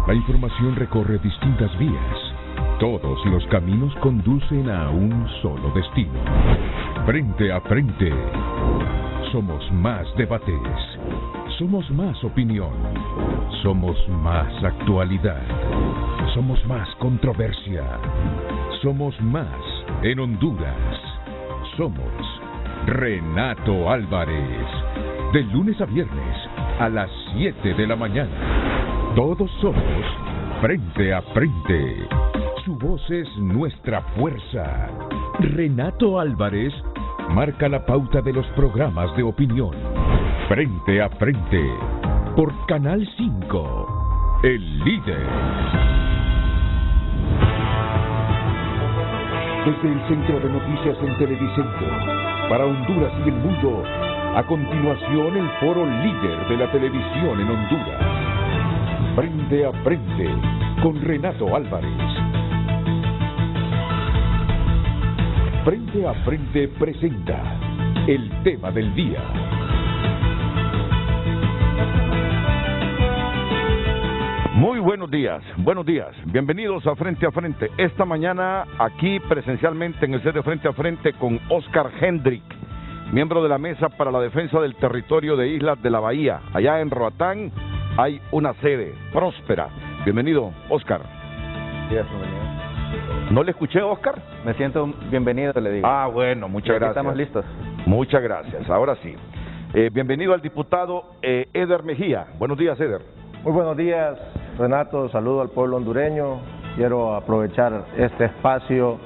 La información recorre distintas vías. Todos los caminos conducen a un solo destino. Frente a frente. Somos más debates. Somos más opinión. Somos más actualidad. Somos más controversia. Somos más en Honduras. Somos Renato Álvarez. De lunes a viernes a las 7 de la mañana. Todos somos Frente a Frente. Su voz es nuestra fuerza. Renato Álvarez marca la pauta de los programas de opinión. Frente a Frente. Por Canal 5. El líder. Desde el Centro de Noticias en Televicentro, para Honduras y el mundo, a continuación el foro líder de la televisión en Honduras. Frente a Frente, con Renato Álvarez. Frente a Frente presenta el tema del día. Muy buenos días, bienvenidos a Frente. Esta mañana aquí presencialmente en el set de Frente a Frente con Oscar Hendrik, miembro de la Mesa para la Defensa del Territorio de Islas de la Bahía. Allá en Roatán hay una sede próspera. Bienvenido, Oscar. Bienvenido. ¿No le escuché, Oscar? Me siento bienvenido, le digo. Ah, bueno, muchas gracias. Estamos listos. Muchas gracias, ahora sí. Bienvenido al diputado Eder Mejía. Buenos días, Eder. Muy buenos días, Renato. Saludo al pueblo hondureño. Quiero aprovechar este espacio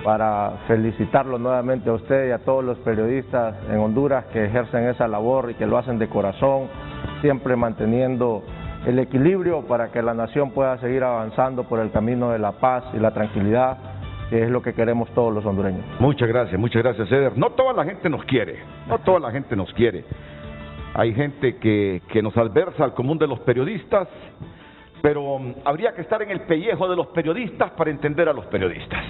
para felicitarlo nuevamente a usted y a todos los periodistas en Honduras que ejercen esa labor y que lo hacen de corazón, siempre manteniendo el equilibrio para que la nación pueda seguir avanzando por el camino de la paz y la tranquilidad, que es lo que queremos todos los hondureños. Muchas gracias, Eder. No toda la gente nos quiere, Hay gente que nos adversa al común de los periodistas, pero habría que estar en el pellejo de los periodistas para entender a los periodistas.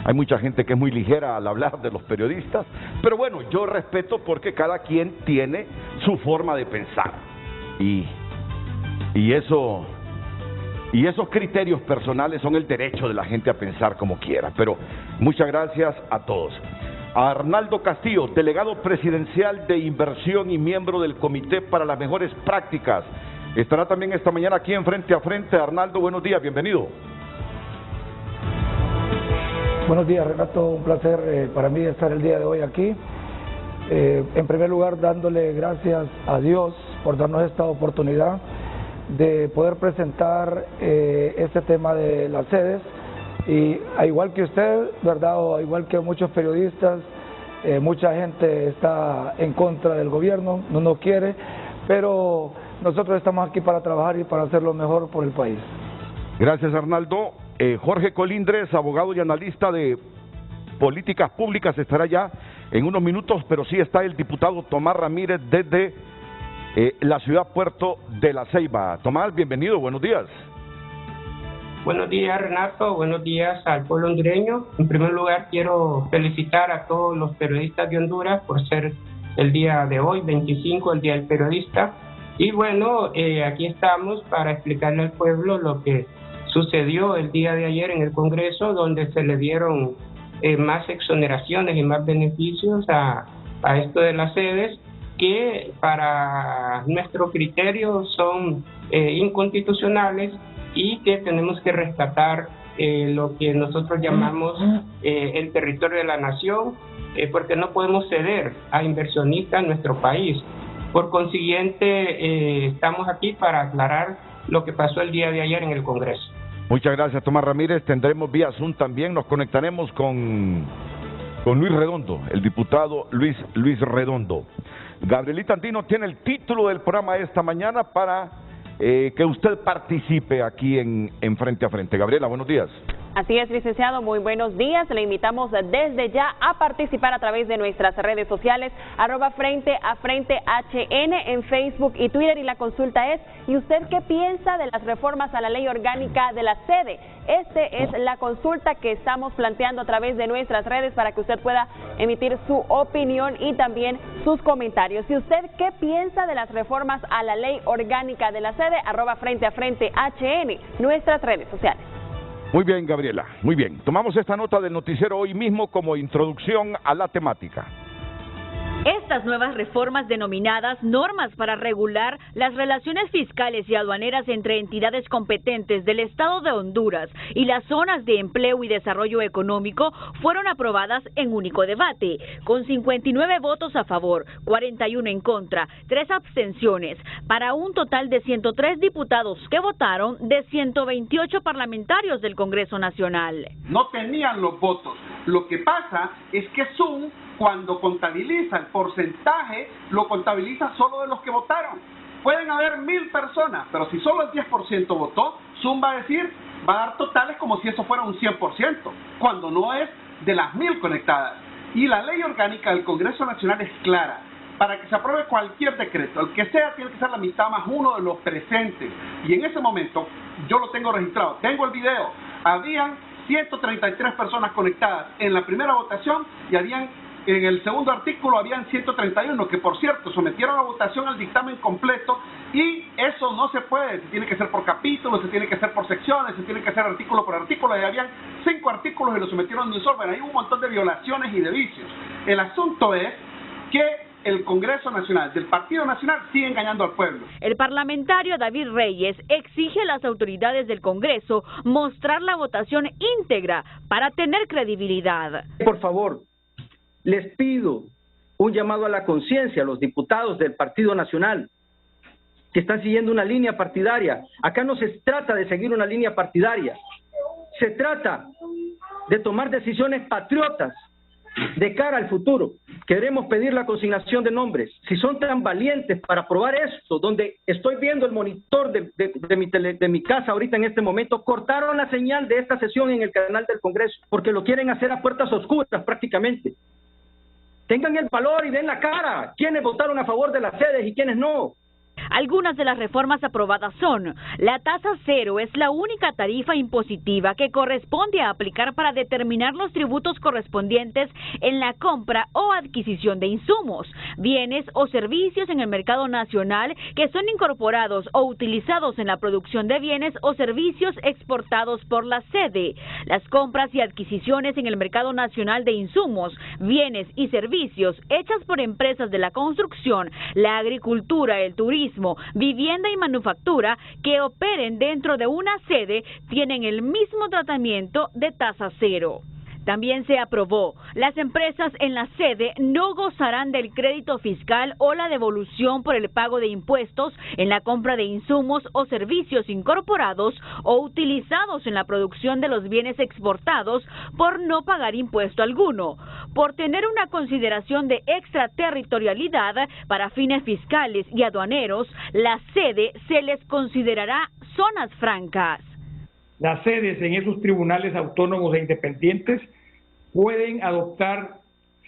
Hay mucha gente que es muy ligera al hablar de los periodistas, pero bueno, yo respeto porque cada quien tiene su forma de pensar. Y esos criterios personales son el derecho de la gente a pensar como quiera. Pero muchas gracias a todos. A Arnaldo Castillo, delegado presidencial de inversión y miembro del Comité para las Mejores Prácticas. Estará también esta mañana aquí en Frente a Frente. Arnaldo, buenos días, bienvenido. Buenos días, Renato, un placer para mí estar el día de hoy aquí. En primer lugar, dándole gracias a Dios por darnos esta oportunidad de poder presentar este tema de las sedes. Y al igual que usted, ¿verdad?, o igual que muchos periodistas, mucha gente está en contra del gobierno, no nos quiere, pero nosotros estamos aquí para trabajar y para hacer lo mejor por el país. Gracias, Arnaldo. Jorge Colindres, abogado y analista de políticas públicas, estará ya en unos minutos, pero sí está el diputado Tomás Ramírez desde la ciudad Puerto de la Ceiba. Tomás, bienvenido, buenos días. Buenos días, Renato, buenos días al pueblo hondureño. En primer lugar, quiero felicitar a todos los periodistas de Honduras por ser el día de hoy, 25, el Día del Periodista. Y bueno, aquí estamos para explicarle al pueblo lo que sucedió el día de ayer en el Congreso, donde se le dieron más exoneraciones y más beneficios a esto de las sedes, que para nuestro criterio son inconstitucionales y que tenemos que rescatar lo que nosotros llamamos el territorio de la nación, porque no podemos ceder a inversionistas en nuestro país. Por consiguiente, estamos aquí para aclarar lo que pasó el día de ayer en el Congreso. Muchas gracias, Tomás Ramírez. Tendremos vía Zoom también, nos conectaremos con Luis Redondo, el diputado Luis Redondo. Gabrielita Andino tiene el título del programa esta mañana para que usted participe aquí en Frente a Frente. Gabriela, buenos días. Así es, licenciado, muy buenos días. Le invitamos desde ya a participar a través de nuestras redes sociales, @FrenteAFrenteHN en Facebook y Twitter. Y la consulta es, ¿y usted qué piensa de las reformas a la ley orgánica de la sede? Esta es la consulta que estamos planteando a través de nuestras redes para que usted pueda emitir su opinión y también sus comentarios. ¿Y usted qué piensa de las reformas a la ley orgánica de la sede? @FrenteAFrenteHN, nuestras redes sociales. Muy bien, Gabriela, muy bien. Tomamos esta nota del noticiero hoy mismo como introducción a la temática. Estas nuevas reformas denominadas normas para regular las relaciones fiscales y aduaneras entre entidades competentes del Estado de Honduras y las zonas de empleo y desarrollo económico fueron aprobadas en único debate, con 59 votos a favor, 41 en contra, 3 abstenciones, para un total de 103 diputados que votaron de 128 parlamentarios del Congreso Nacional. No tenían los votos. Lo que pasa es que Zoom, cuando contabiliza el porcentaje, lo contabiliza solo de los que votaron. Pueden haber 1000 personas, pero si solo el 10% votó, Zoom va a decir, va a dar totales como si eso fuera un 100%, cuando no es de las 1000 conectadas. Y la ley orgánica del Congreso Nacional es clara. Para que se apruebe cualquier decreto, el que sea, tiene que ser la mitad más uno de los presentes. Y en ese momento, yo lo tengo registrado, tengo el video, habían 133 personas conectadas en la primera votación y en el segundo artículo habían 131, que por cierto sometieron a votación al dictamen completo, y eso no se puede, se tiene que hacer por capítulos, se tiene que hacer por secciones, se tiene que hacer artículo por artículo, y habían 5 artículos y lo sometieron de un solo. Hay un montón de violaciones y de vicios. El asunto es que el Congreso Nacional del Partido Nacional sigue engañando al pueblo. El parlamentario David Reyes exige a las autoridades del Congreso mostrar la votación íntegra para tener credibilidad. Por favor, les pido un llamado a la conciencia a los diputados del Partido Nacional que están siguiendo una línea partidaria. Acá no se trata de seguir una línea partidaria, se trata de tomar decisiones patriotas de cara al futuro. Queremos pedir la consignación de nombres. Si son tan valientes para aprobar esto, donde estoy viendo el monitor de mi casa ahorita en este momento, cortaron la señal de esta sesión en el canal del Congreso, porque lo quieren hacer a puertas oscuras prácticamente. Tengan el valor y den la cara. ¿Quiénes votaron a favor de las sedes y quiénes no? Algunas de las reformas aprobadas son: la tasa cero es la única tarifa impositiva que corresponde a aplicar para determinar los tributos correspondientes en la compra o adquisición de insumos, bienes o servicios en el mercado nacional que son incorporados o utilizados en la producción de bienes o servicios exportados por la sede. Las compras y adquisiciones en el mercado nacional de insumos, bienes y servicios hechas por empresas de la construcción, la agricultura, el turismo, vivienda y manufactura que operen dentro de una sede tienen el mismo tratamiento de tasa cero. También se aprobó: las empresas en la sede no gozarán del crédito fiscal o la devolución por el pago de impuestos en la compra de insumos o servicios incorporados o utilizados en la producción de los bienes exportados por no pagar impuesto alguno. Por tener una consideración de extraterritorialidad para fines fiscales y aduaneros, la sede se les considerará zonas francas. Las sedes en esos tribunales autónomos e independientes pueden adoptar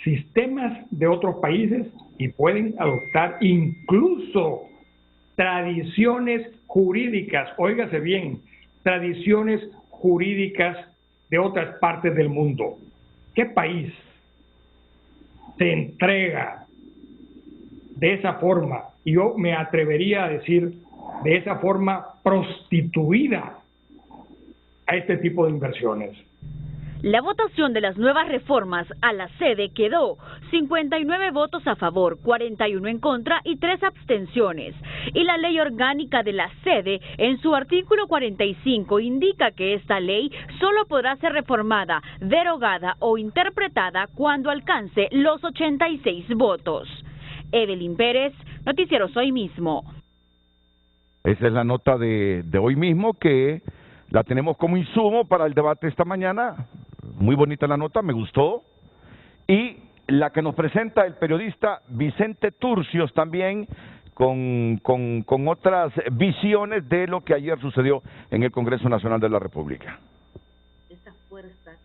sistemas de otros países y pueden adoptar incluso tradiciones jurídicas, óigase bien, tradiciones jurídicas de otras partes del mundo. ¿Qué país se entrega de esa forma? Y yo me atrevería a decir de esa forma prostituida a este tipo de inversiones. La votación de las nuevas reformas a la sede quedó 59 votos a favor, 41 en contra y 3 abstenciones. Y la ley orgánica de la sede, en su artículo 45, indica que esta ley solo podrá ser reformada, derogada o interpretada cuando alcance los 86 votos. Evelyn Pérez, Noticieros Hoy Mismo. Esa es la nota de hoy mismo, que la tenemos como insumo para el debate esta mañana. Muy bonita la nota, me gustó. Y la que nos presenta el periodista Vicente Turcios también, con otras visiones de lo que ayer sucedió en el Congreso Nacional de la República.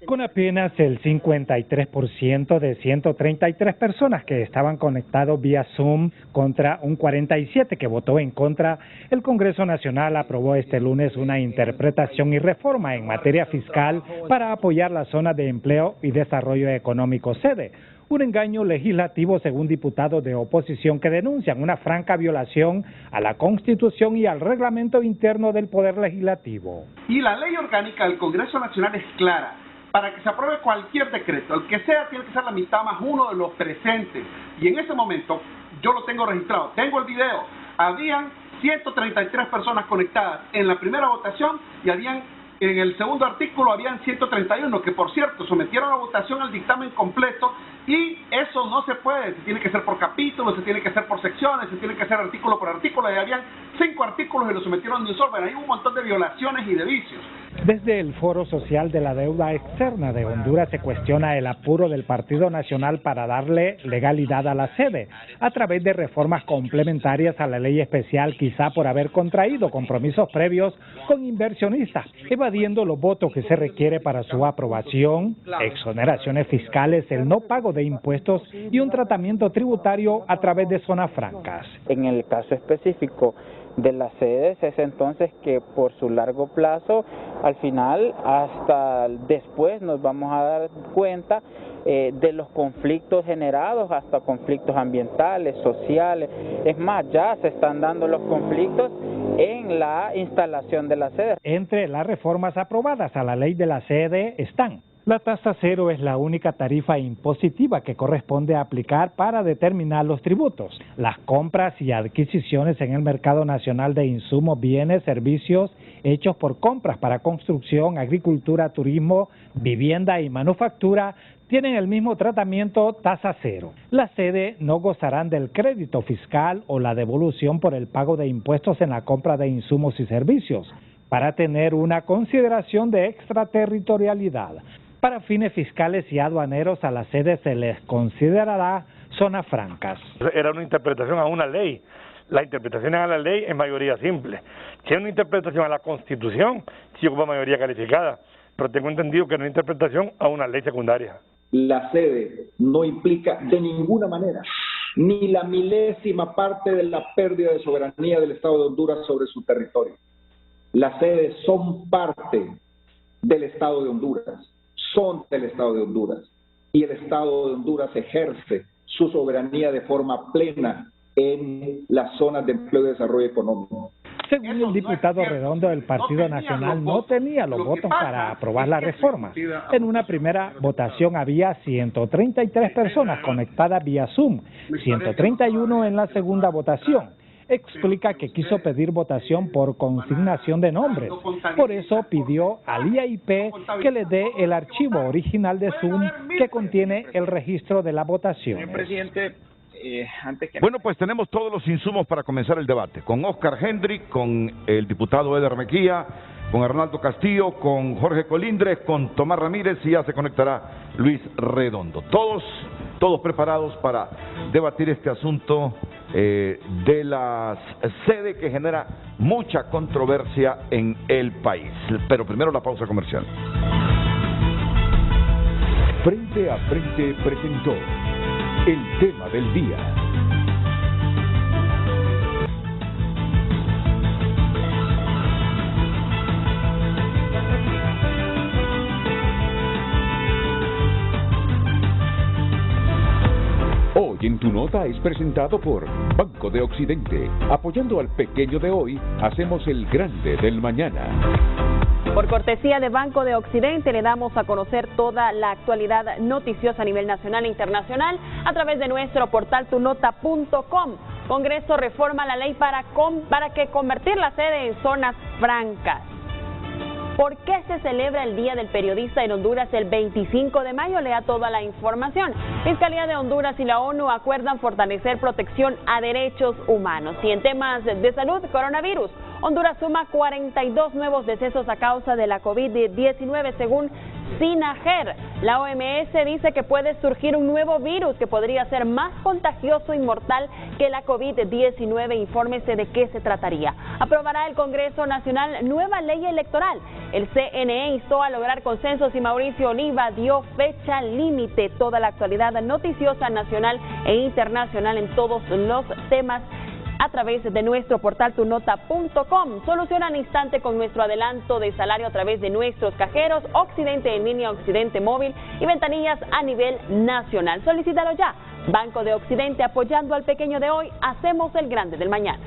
Con apenas el 53% de 133 personas que estaban conectados vía Zoom contra un 47% que votó en contra, el Congreso Nacional aprobó este lunes una interpretación y reforma en materia fiscal para apoyar la zona de empleo y desarrollo económico sede. Un engaño legislativo según diputados de oposición que denuncian una franca violación a la Constitución y al reglamento interno del Poder Legislativo. Y la ley orgánica del Congreso Nacional es clara. Para que se apruebe cualquier decreto, el que sea, tiene que ser la mitad más uno de los presentes. Y en ese momento, yo lo tengo registrado, tengo el video. Habían 133 personas conectadas en la primera votación y en el segundo artículo habían 131, que por cierto sometieron a votación al dictamen completo, y eso no se puede, se tiene que hacer por capítulos, se tiene que hacer por secciones, se tiene que hacer artículo por artículo, y habían 5 artículos y lo sometieron de un solo. Hay un montón de violaciones y de vicios. Desde el Foro Social de la Deuda Externa de Honduras se cuestiona el apuro del Partido Nacional para darle legalidad a la sede a través de reformas complementarias a la ley especial, quizá por haber contraído compromisos previos con inversionistas, evadiendo los votos que se requiere para su aprobación, exoneraciones fiscales, el no pago de impuestos y un tratamiento tributario a través de zonas francas. En el caso específico de las sedes es entonces que por su largo plazo, al final, hasta después nos vamos a dar cuenta de los conflictos generados, hasta conflictos ambientales, sociales. Es más, ya se están dando los conflictos en la instalación de la sede. Entre las reformas aprobadas a la ley de la sede están: la tasa cero es la única tarifa impositiva que corresponde aplicar para determinar los tributos. Las compras y adquisiciones en el mercado nacional de insumos, bienes, servicios hechos por compras para construcción, agricultura, turismo, vivienda y manufactura tienen el mismo tratamiento tasa cero. Las sedes no gozarán del crédito fiscal o la devolución por el pago de impuestos en la compra de insumos y servicios, para tener una consideración de extraterritorialidad. Para fines fiscales y aduaneros, a las sedes se les considerará zonas francas. Era una interpretación a una ley. La interpretación a la ley es mayoría simple. Si es una interpretación a la Constitución, sí ocupa mayoría calificada. Pero tengo entendido que no es interpretación a una ley secundaria. La sede no implica de ninguna manera ni la milésima parte de la pérdida de soberanía del Estado de Honduras sobre su territorio. Las sedes son parte del Estado de Honduras. Son del Estado de Honduras, y el Estado de Honduras ejerce su soberanía de forma plena en las zonas de empleo y desarrollo económico. Según el diputado Redondo del Partido Nacional, no tenía los votos para aprobar la reforma. En una primera votación había 133 personas conectadas vía Zoom, 131 en la segunda votación. Explica que quiso pedir votación por consignación de nombres. Por eso pidió al IAIP que le dé el archivo original de Zoom que contiene el registro de la votación. Presidente, bueno, pues tenemos todos los insumos para comenzar el debate. Con Oscar Hendrick, con el diputado Eder Mejía, con Arnaldo Castillo, con Jorge Colindres, con Tomás Ramírez, y ya se conectará Luis Redondo. Todos preparados para debatir este asunto de la sede que genera mucha controversia en el país. Pero primero la pausa comercial. Frente a Frente presentó el tema del día. Hoy en Tu Nota es presentado por Banco de Occidente. Apoyando al pequeño de hoy, hacemos el grande del mañana. Por cortesía de Banco de Occidente le damos a conocer toda la actualidad noticiosa a nivel nacional e internacional a través de nuestro portal tunota.com. Congreso reforma la ley para que convertir la sede en zonas francas. ¿Por qué se celebra el Día del Periodista en Honduras el 25 de mayo? Lea toda la información. Fiscalía de Honduras y la ONU acuerdan fortalecer protección a derechos humanos. Y en temas de salud, coronavirus, Honduras suma 42 nuevos decesos a causa de la COVID-19 según Sinajer. La OMS dice que puede surgir un nuevo virus que podría ser más contagioso y mortal que la COVID-19. Infórmese de qué se trataría. Aprobará el Congreso Nacional nueva ley electoral. El CNE instó a lograr consensos y Mauricio Oliva dio fecha límite. Toda la actualidad noticiosa nacional e internacional en todos los temas a través de nuestro portal tunota.com. Soluciona al instante con nuestro adelanto de salario a través de nuestros cajeros, Occidente en línea, Occidente móvil y ventanillas a nivel nacional. Solicítalo ya. Banco de Occidente, apoyando al pequeño de hoy, hacemos el grande del mañana.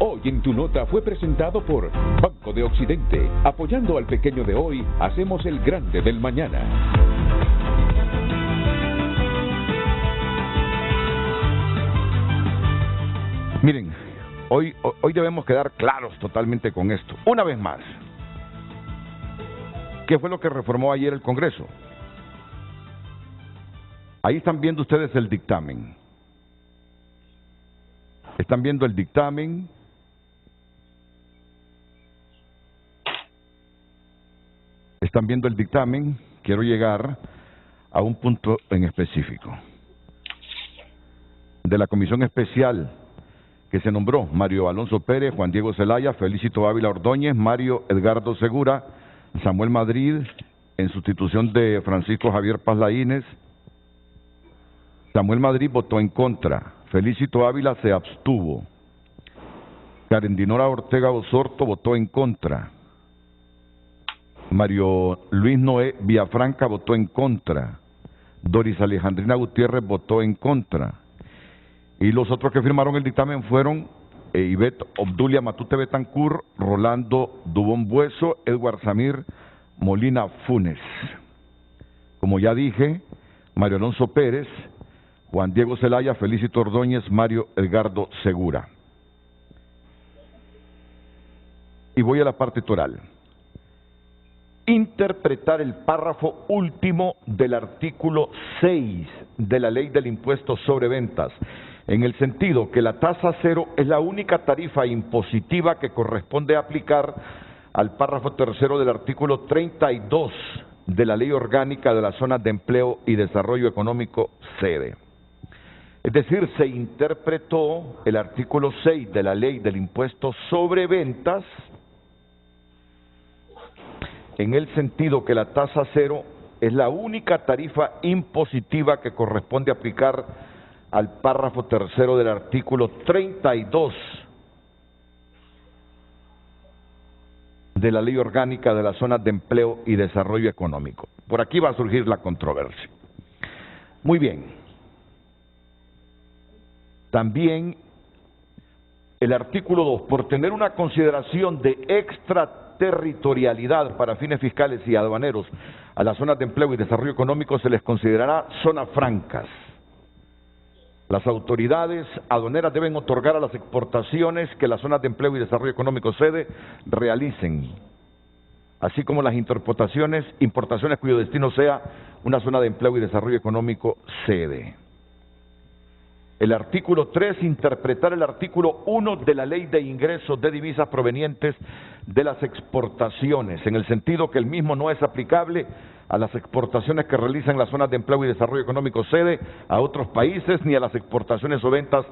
Hoy en Tu Nota fue presentado por Banco de Occidente, apoyando al pequeño de hoy, hacemos el grande del mañana. Miren, hoy debemos quedar claros totalmente con esto. Una vez más, ¿qué fue lo que reformó ayer el Congreso? Ahí están viendo ustedes el dictamen. Están viendo el dictamen. Están viendo el dictamen. Quiero llegar a un punto en específico. De la Comisión Especial que se nombró Mario Alonso Pérez, Juan Diego Zelaya, Felicito Ávila Ordóñez, Mario Edgardo Segura, Samuel Madrid, en sustitución de Francisco Javier Paz Laínez. Samuel Madrid votó en contra, Felicito Ávila se abstuvo, Karen Dinora Ortega Osorto votó en contra, Mario Luis Noé Villafranca votó en contra, Doris Alejandrina Gutiérrez votó en contra. Y los otros que firmaron el dictamen fueron Ivette Obdulia Matute Betancur, Rolando Dubón Bueso, Edward Samir Molina Funes. Como ya dije, Mario Alonso Pérez, Juan Diego Zelaya, Felicito Ordóñez, Mario Edgardo Segura. Y voy a la parte toral. Interpretar el párrafo último del artículo 6 de la Ley del Impuesto sobre Ventas, en el sentido que la tasa cero es la única tarifa impositiva que corresponde aplicar al párrafo tercero del artículo 32 de la Ley Orgánica de las Zonas de Empleo y Desarrollo Económico, sede. Es decir, se interpretó el artículo 6 de la Ley del Impuesto sobre Ventas en el sentido que la tasa cero es la única tarifa impositiva que corresponde aplicar al párrafo tercero del artículo 32 de la Ley Orgánica de las Zonas de Empleo y Desarrollo Económico. Por aquí va a surgir la controversia. Muy bien. También el artículo 2, por tener una consideración de extraterritorialidad para fines fiscales y aduaneros a las zonas de empleo y desarrollo económico, se les considerará zonas francas. Las autoridades aduaneras deben otorgar a las exportaciones que las zonas de empleo y desarrollo económico sede realicen, así como las importaciones cuyo destino sea una zona de empleo y desarrollo económico sede. El artículo 3, interpretar el artículo 1 de la Ley de Ingresos de Divisas Provenientes de las Exportaciones, en el sentido que el mismo no es aplicable a las exportaciones que realizan las zonas de empleo y desarrollo económico sede a otros países, ni a las exportaciones o ventas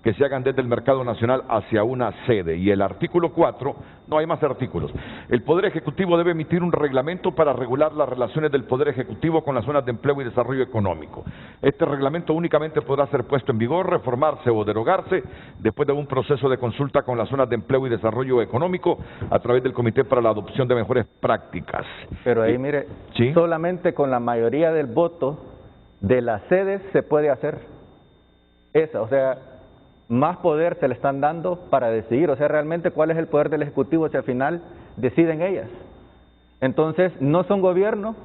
que se hagan desde el mercado nacional hacia una sede. Y el artículo 4, no hay más artículos. El Poder Ejecutivo debe emitir un reglamento para regular las relaciones del Poder Ejecutivo con las zonas de empleo y desarrollo económico. Este reglamento únicamente podrá ser puesto en vigor, reformarse o derogarse después de un proceso de consulta con las zonas de empleo y desarrollo económico a través del Comité para la Adopción de Mejores Prácticas. Pero ahí, mire, ¿sí? Solamente con la mayoría del voto de las sedes se puede hacer esa, o sea, más poder se le están dando para decidir, o sea, realmente cuál es el poder del Ejecutivo si al final deciden ellas. Entonces, no son gobierno,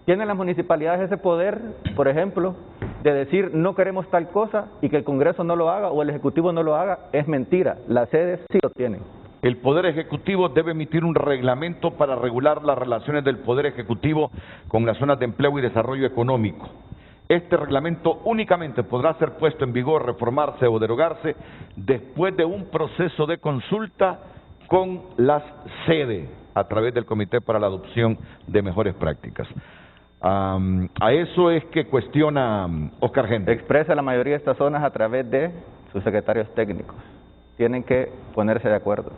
tienen las municipalidades ese poder, por ejemplo, de decir no queremos tal cosa y que el Congreso no lo haga o el Ejecutivo no lo haga, es mentira, las sedes sí lo tienen. El Poder Ejecutivo debe emitir un reglamento para regular las relaciones del Poder Ejecutivo con las zonas de empleo y desarrollo económico. Este reglamento únicamente podrá ser puesto en vigor, reformarse o derogarse después de un proceso de consulta con las sedes. a través del Comité para la Adopción de Mejores Prácticas. A eso es que cuestiona Oscar Gente. Expresa la mayoría de estas zonas a través de sus secretarios técnicos. Tienen que ponerse de acuerdo.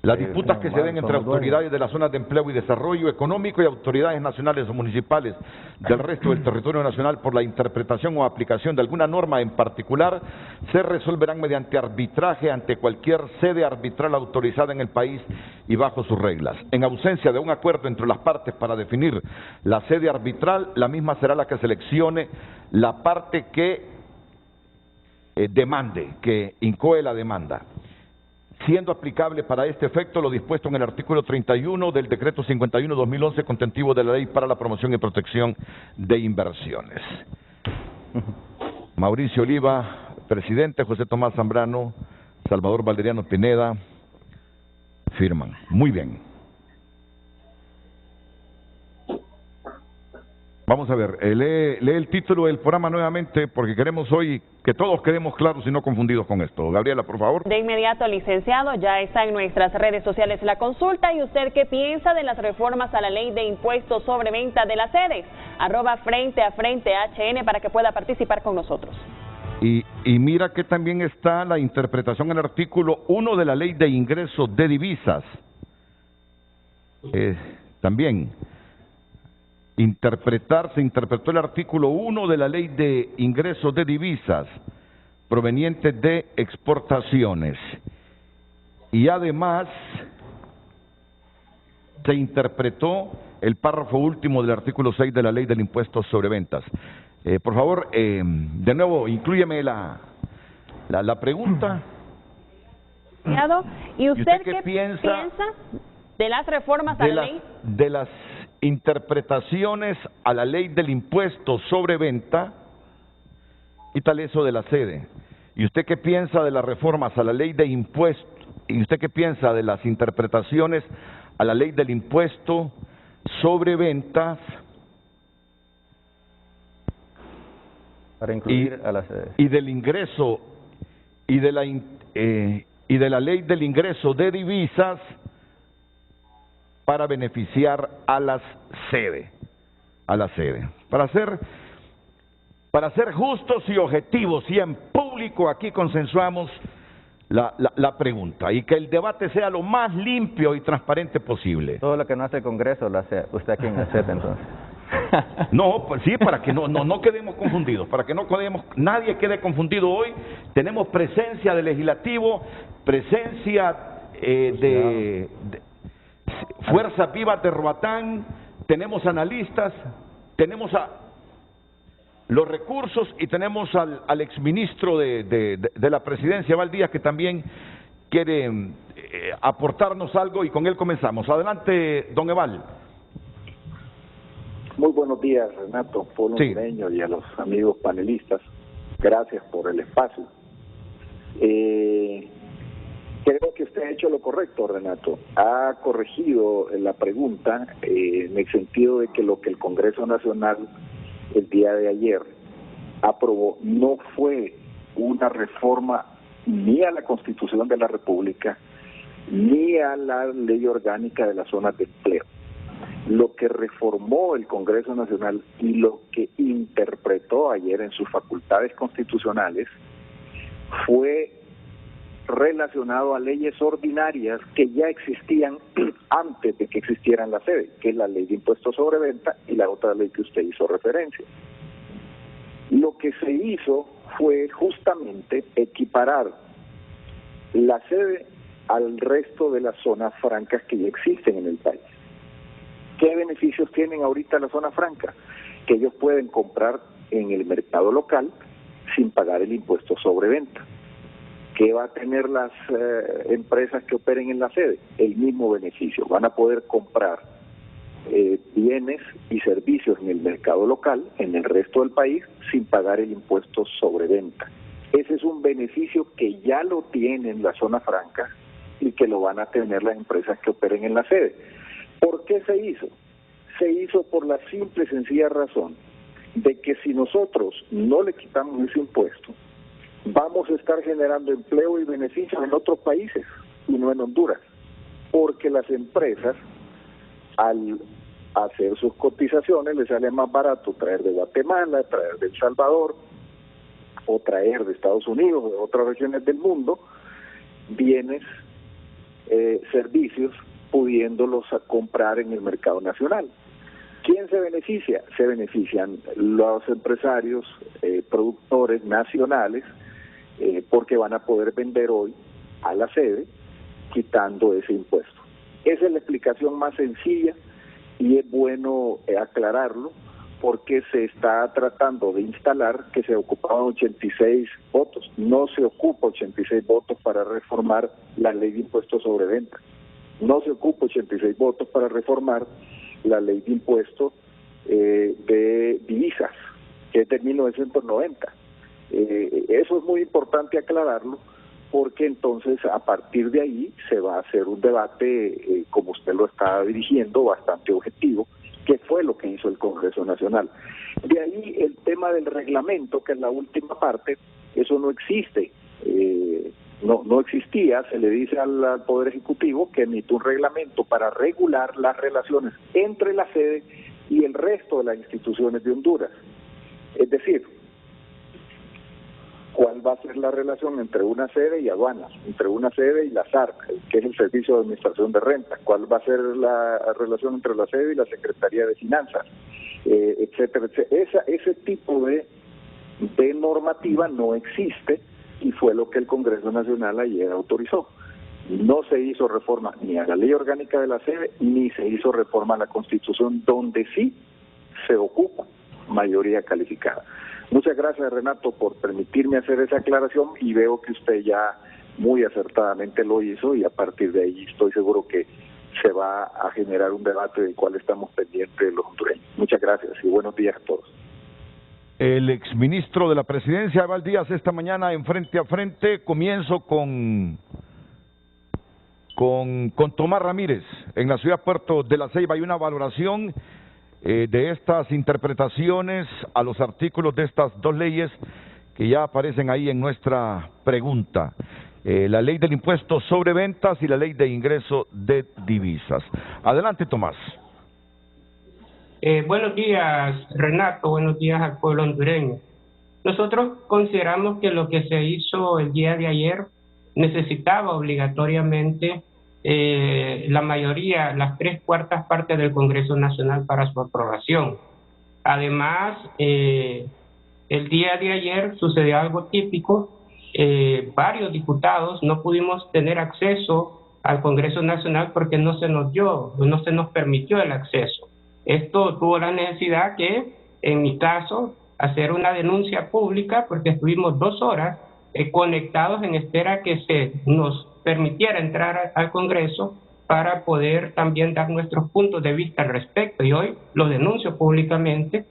Las disputas que se den entre autoridades de las zonas de empleo y desarrollo económico y autoridades nacionales o municipales del resto del territorio nacional por la interpretación o aplicación de alguna norma en particular se resolverán mediante arbitraje ante cualquier sede arbitral autorizada en el país y bajo sus reglas. En ausencia de un acuerdo entre las partes para definir la sede arbitral, la misma será la que seleccione la parte que demande, que incoe la demanda, siendo aplicable para este efecto lo dispuesto en el artículo 31 del decreto 51/2011 contentivo de la Ley para la Promoción y Protección de Inversiones. Mauricio Oliva, presidente, José Tomás Zambrano, Salvador Valeriano Pineda, firman. Muy bien. Vamos a ver, lee el título del programa nuevamente porque queremos hoy que todos quedemos claros y no confundidos con esto. Gabriela, por favor. De inmediato, licenciado, ya está en nuestras redes sociales la consulta. ¿Y usted qué piensa de las reformas a la ley de impuestos sobre venta de las sedes? @frente a frente HN para que pueda participar con nosotros. Y mira que también está la interpretación en el artículo 1 de la ley de ingreso de divisas. También. Se interpretó el artículo 1 de la Ley de Ingresos de Divisas provenientes de exportaciones. Y además se interpretó el párrafo último del artículo 6 de la Ley del Impuesto sobre Ventas. Por favor, de nuevo, inclúyeme la pregunta. ¿Y usted qué piensa de las reformas a la ley? De las interpretaciones a la ley del impuesto sobre venta, y tal eso de la sede. ¿Y usted qué piensa de las reformas a la ley de impuesto? ¿Y usted qué piensa de las interpretaciones a la ley del impuesto sobre ventas? Para incluir a la sede. Y del ingreso, y de la ley del ingreso de divisas para beneficiar a las sedes, Para ser justos y objetivos y en público, aquí consensuamos la pregunta y que el debate sea lo más limpio y transparente posible. Todo lo que no hace el Congreso lo hace usted aquí en el CET, entonces. No, pues sí, para que no quedemos confundidos, nadie quede confundido hoy. Tenemos presencia del legislativo, presencia de Fuerzas Vivas de Roatán, tenemos analistas, tenemos a los recursos y tenemos al exministro de la Presidencia, Eval Díaz, que también quiere aportarnos algo y con él comenzamos. Adelante, don Eval. Muy buenos días, Renato, Pueblo Hondureño y a los amigos panelistas. Gracias por el espacio. Creo que usted ha hecho lo correcto, Renato. Ha corregido la pregunta en el sentido de que lo que el Congreso Nacional el día de ayer aprobó no fue una reforma ni a la Constitución de la República ni a la Ley Orgánica de las Zonas de Empleo. Lo que reformó el Congreso Nacional y lo que interpretó ayer en sus facultades constitucionales fue relacionado a leyes ordinarias que ya existían antes de que existieran la sede, que es la Ley de Impuestos sobre Venta y la otra ley que usted hizo referencia. Lo que se hizo fue justamente equiparar la sede al resto de las zonas francas que ya existen en el país. ¿Qué beneficios tienen ahorita las zonas francas? Que ellos pueden comprar en el mercado local sin pagar el impuesto sobre venta. ¿Qué va a tener las empresas que operen en la sede? El mismo beneficio. Van a poder comprar bienes y servicios en el mercado local, en el resto del país, sin pagar el impuesto sobre venta. Ese es un beneficio que ya lo tienen las zonas francas y que lo van a tener las empresas que operen en la sede. ¿Por qué se hizo? Se hizo por la simple y sencilla razón de que si nosotros no le quitamos ese impuesto, vamos a estar generando empleo y beneficios en otros países y no en Honduras. porque las empresas, al hacer sus cotizaciones, les sale más barato traer de Guatemala, traer de El Salvador, o traer de Estados Unidos, de otras regiones del mundo, bienes, servicios, pudiéndolos a comprar en el mercado nacional. ¿Quién se beneficia? Se benefician los empresarios, productores nacionales, porque van a poder vender hoy a la sede, quitando ese impuesto. Esa es la explicación más sencilla y es bueno aclararlo, porque se está tratando de instalar que se ocupaban 86 votos. No se ocupa 86 votos para reformar la ley de impuestos sobre venta. No se ocupa 86 votos para reformar la ley de impuestos de divisas, que es de 1990. Eso es muy importante aclararlo, porque entonces a partir de ahí se va a hacer un debate, como usted lo está dirigiendo, bastante objetivo, que fue lo que hizo el Congreso Nacional. De ahí el tema del reglamento, que es la última parte, eso no existe, no existía. Se le dice al Poder Ejecutivo que emite un reglamento para regular las relaciones entre la sede y el resto de las instituciones de Honduras. Es decir, ¿cuál va a ser la relación entre una sede y aduanas, entre una sede y la SAR, que es el Servicio de Administración de Renta? ¿Cuál va a ser la relación entre la sede y la Secretaría de Finanzas? Etcétera, etcétera. Ese tipo de normativa no existe y fue lo que el Congreso Nacional ayer autorizó. No se hizo reforma ni a la Ley Orgánica de la sede, ni se hizo reforma a la Constitución, donde sí se ocupa mayoría calificada. Muchas gracias, Renato, por permitirme hacer esa aclaración, y veo que usted ya muy acertadamente lo hizo, y a partir de ahí estoy seguro que se va a generar un debate del cual estamos pendientes los hondureños. Muchas gracias y buenos días a todos. El exministro de la Presidencia, Eval Díaz, esta mañana en Frente a Frente. Comienzo con Tomás Ramírez. En la ciudad Puerto de la Ceiba hay una valoración de estas interpretaciones a los artículos de estas dos leyes que ya aparecen ahí en nuestra pregunta. La ley del impuesto sobre ventas y la ley de ingreso de divisas. Adelante, Tomás. Buenos días, Renato, buenos días al pueblo hondureño. Nosotros consideramos que lo que se hizo el día de ayer necesitaba obligatoriamente la mayoría, las 3/4 partes del Congreso Nacional para su aprobación. Además, el día de ayer sucedió algo típico. Varios diputados no pudimos tener acceso al Congreso Nacional porque no se nos permitió el acceso. Esto tuvo la necesidad que, en mi caso, hacer una denuncia pública, porque estuvimos 2 horas conectados en espera que se nos permitiera entrar al Congreso para poder también dar nuestros puntos de vista al respecto. Y hoy lo denuncio públicamente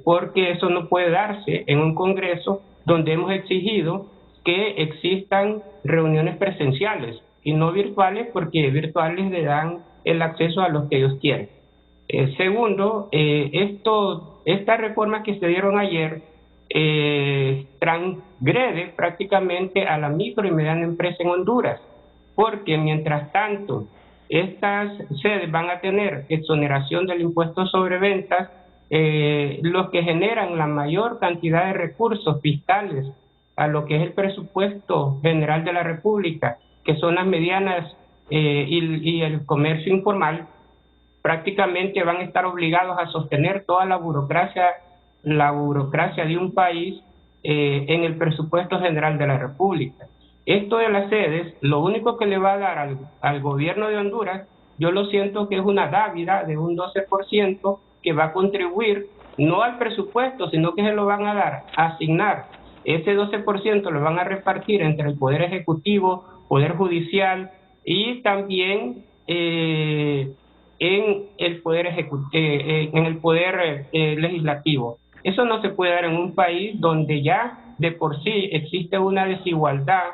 porque eso no puede darse en un Congreso donde hemos exigido que existan reuniones presenciales y no virtuales, porque virtuales le dan el acceso a los que ellos quieren. Segundo, estas reformas que se dieron ayer transgrede prácticamente a la micro y mediana empresa en Honduras, porque mientras tanto estas sedes van a tener exoneración del impuesto sobre ventas, los que generan la mayor cantidad de recursos fiscales a lo que es el presupuesto general de la República, que son las medianas y el comercio informal, prácticamente van a estar obligados a sostener toda la burocracia de un país en el presupuesto general de la República. Esto de las sedes, lo único que le va a dar al gobierno de Honduras, yo lo siento que es una dávida de un 12% que va a contribuir no al presupuesto, sino que se lo van a dar, a asignar. Ese 12% lo van a repartir entre el Poder Ejecutivo, Poder Judicial y también en el Poder Legislativo. Eso no se puede dar en un país donde ya de por sí existe una desigualdad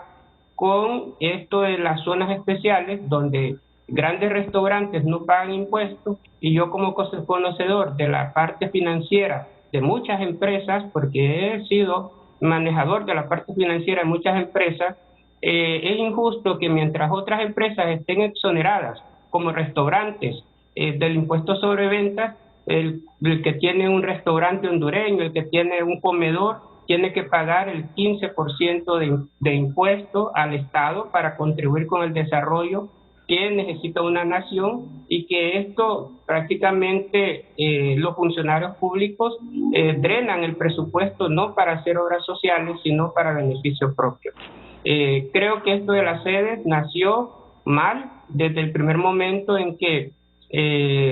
con esto de las zonas especiales, donde grandes restaurantes no pagan impuestos, y yo como conocedor de la parte financiera de muchas empresas, porque he sido manejador de la parte financiera de muchas empresas, es injusto que mientras otras empresas estén exoneradas como restaurantes del impuesto sobre ventas. El que tiene un restaurante hondureño, el que tiene un comedor, tiene que pagar el 15% de impuesto al Estado para contribuir con el desarrollo que necesita una nación, y que esto prácticamente los funcionarios públicos drenan el presupuesto no para hacer obras sociales, sino para beneficio propio. Creo que esto de las sedes nació mal desde el primer momento en que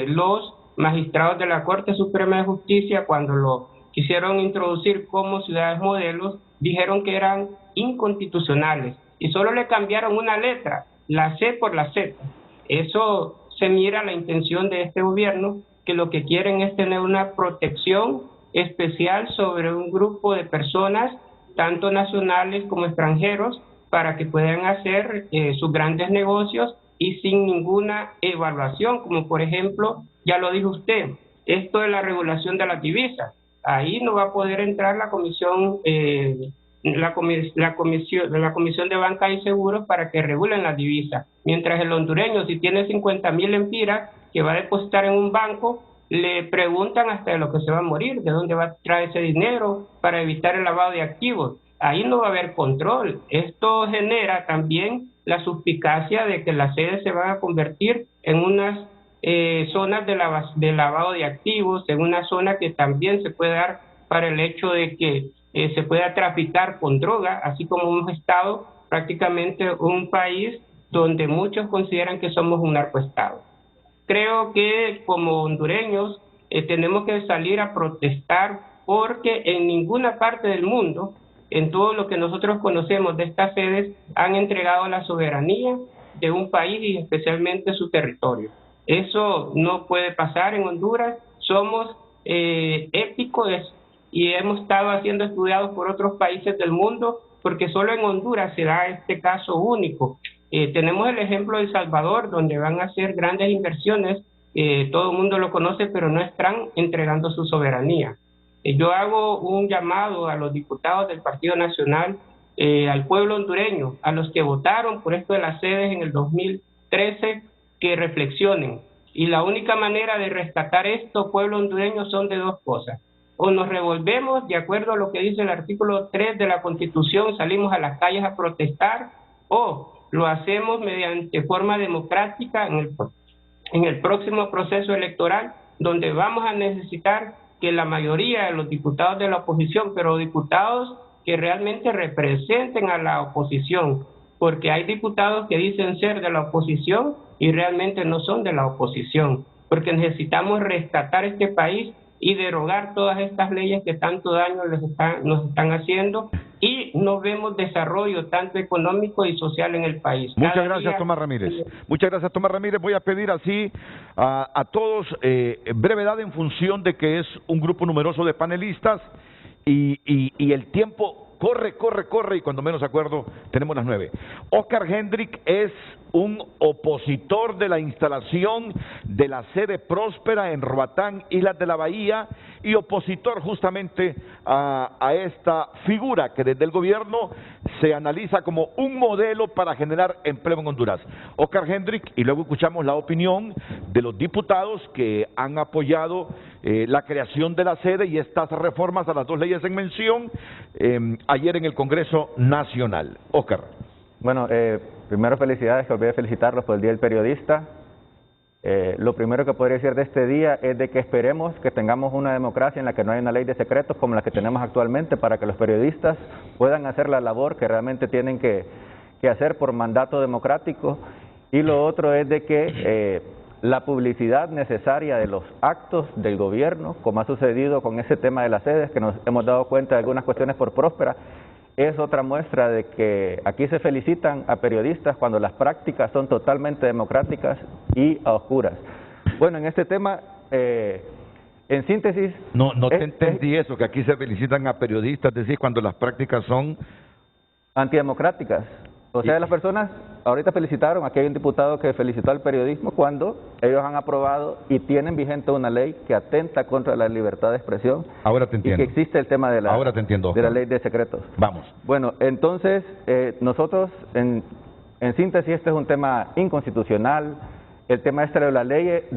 los magistrados de la Corte Suprema de Justicia, cuando lo quisieron introducir como ciudades modelos, dijeron que eran inconstitucionales y solo le cambiaron una letra, la C por la Z. Eso se mira la intención de este gobierno, que lo que quieren es tener una protección especial sobre un grupo de personas, tanto nacionales como extranjeros, para que puedan hacer sus grandes negocios y sin ninguna evaluación, como por ejemplo, ya lo dijo usted, esto de la regulación de las divisas. Ahí no va a poder entrar la comisión la Comisión de Banca y Seguros para que regulen las divisas. Mientras el hondureño, si tiene 50.000 lempiras que va a depositar en un banco, le preguntan hasta de lo que se va a morir, de dónde va a traer ese dinero para evitar el lavado de activos. Ahí no va a haber control. Esto genera también la suspicacia de que las sedes se van a convertir en unas zonas de lavado de activos, en una zona que también se puede dar para el hecho de que se pueda traficar con droga, así como hemos estado prácticamente un país donde muchos consideran que somos un narcoestado. Creo que como hondureños tenemos que salir a protestar, porque en ninguna parte del mundo, en todo lo que nosotros conocemos de estas sedes, han entregado la soberanía de un país y especialmente su territorio. Eso no puede pasar en Honduras. Somos éticos y hemos estado siendo estudiados por otros países del mundo, porque solo en Honduras se da este caso único. Tenemos el ejemplo de El Salvador, donde van a hacer grandes inversiones, todo el mundo lo conoce, pero no están entregando su soberanía. Yo hago un llamado a los diputados del Partido Nacional, al pueblo hondureño, a los que votaron por esto de las sedes en el 2013, que reflexionen. Y la única manera de rescatar esto, pueblo hondureño, son de dos cosas. O nos revolvemos de acuerdo a lo que dice el artículo 3 de la Constitución, salimos a las calles a protestar, o lo hacemos mediante forma democrática en el próximo proceso electoral, donde vamos a necesitar que la mayoría de los diputados de la oposición, pero diputados que realmente representen a la oposición, porque hay diputados que dicen ser de la oposición y realmente no son de la oposición, porque necesitamos rescatar este país y derogar todas estas leyes que tanto daño nos están haciendo, y no vemos desarrollo tanto económico y social en el país. Muchas gracias, Tomás Ramírez. Muchas gracias, Tomás Ramírez. Voy a pedir así a todos brevedad, en función de que es un grupo numeroso de panelistas y el tiempo corre, y cuando menos acuerdo tenemos las 9. Oscar Hendrik es un opositor de la instalación de la sede próspera en Roatán, Islas de la Bahía, y opositor justamente a esta figura que desde el gobierno se analiza como un modelo para generar empleo en Honduras. Oscar Hendrik, y luego escuchamos la opinión de los diputados que han apoyado la creación de la sede y estas reformas a las dos leyes en mención ayer en el Congreso Nacional. Oscar. Bueno, primero felicidades, que olvidé felicitarlos por el Día del Periodista. Lo primero que podría decir de este día es de que esperemos que tengamos una democracia en la que no hay una ley de secretos como la que tenemos actualmente, para que los periodistas puedan hacer la labor que realmente tienen que hacer por mandato democrático. Y lo otro es de que la publicidad necesaria de los actos del gobierno, como ha sucedido con ese tema de las sedes, que nos hemos dado cuenta de algunas cuestiones por próspera, es otra muestra de que aquí se felicitan a periodistas cuando las prácticas son totalmente democráticas y a oscuras. Bueno, en este tema, en síntesis... No te entendí eso, que aquí se felicitan a periodistas, decís, cuando las prácticas son... antidemocráticas. O sea, las personas ahorita felicitaron, aquí hay un diputado que felicitó al periodismo cuando ellos han aprobado y tienen vigente una ley que atenta contra la libertad de expresión. Ahora te entiendo. Y que existe el tema de la, ahora te entiendo, de la ley de secretos. Vamos. Bueno, entonces nosotros, en síntesis, este es un tema inconstitucional. el tema este de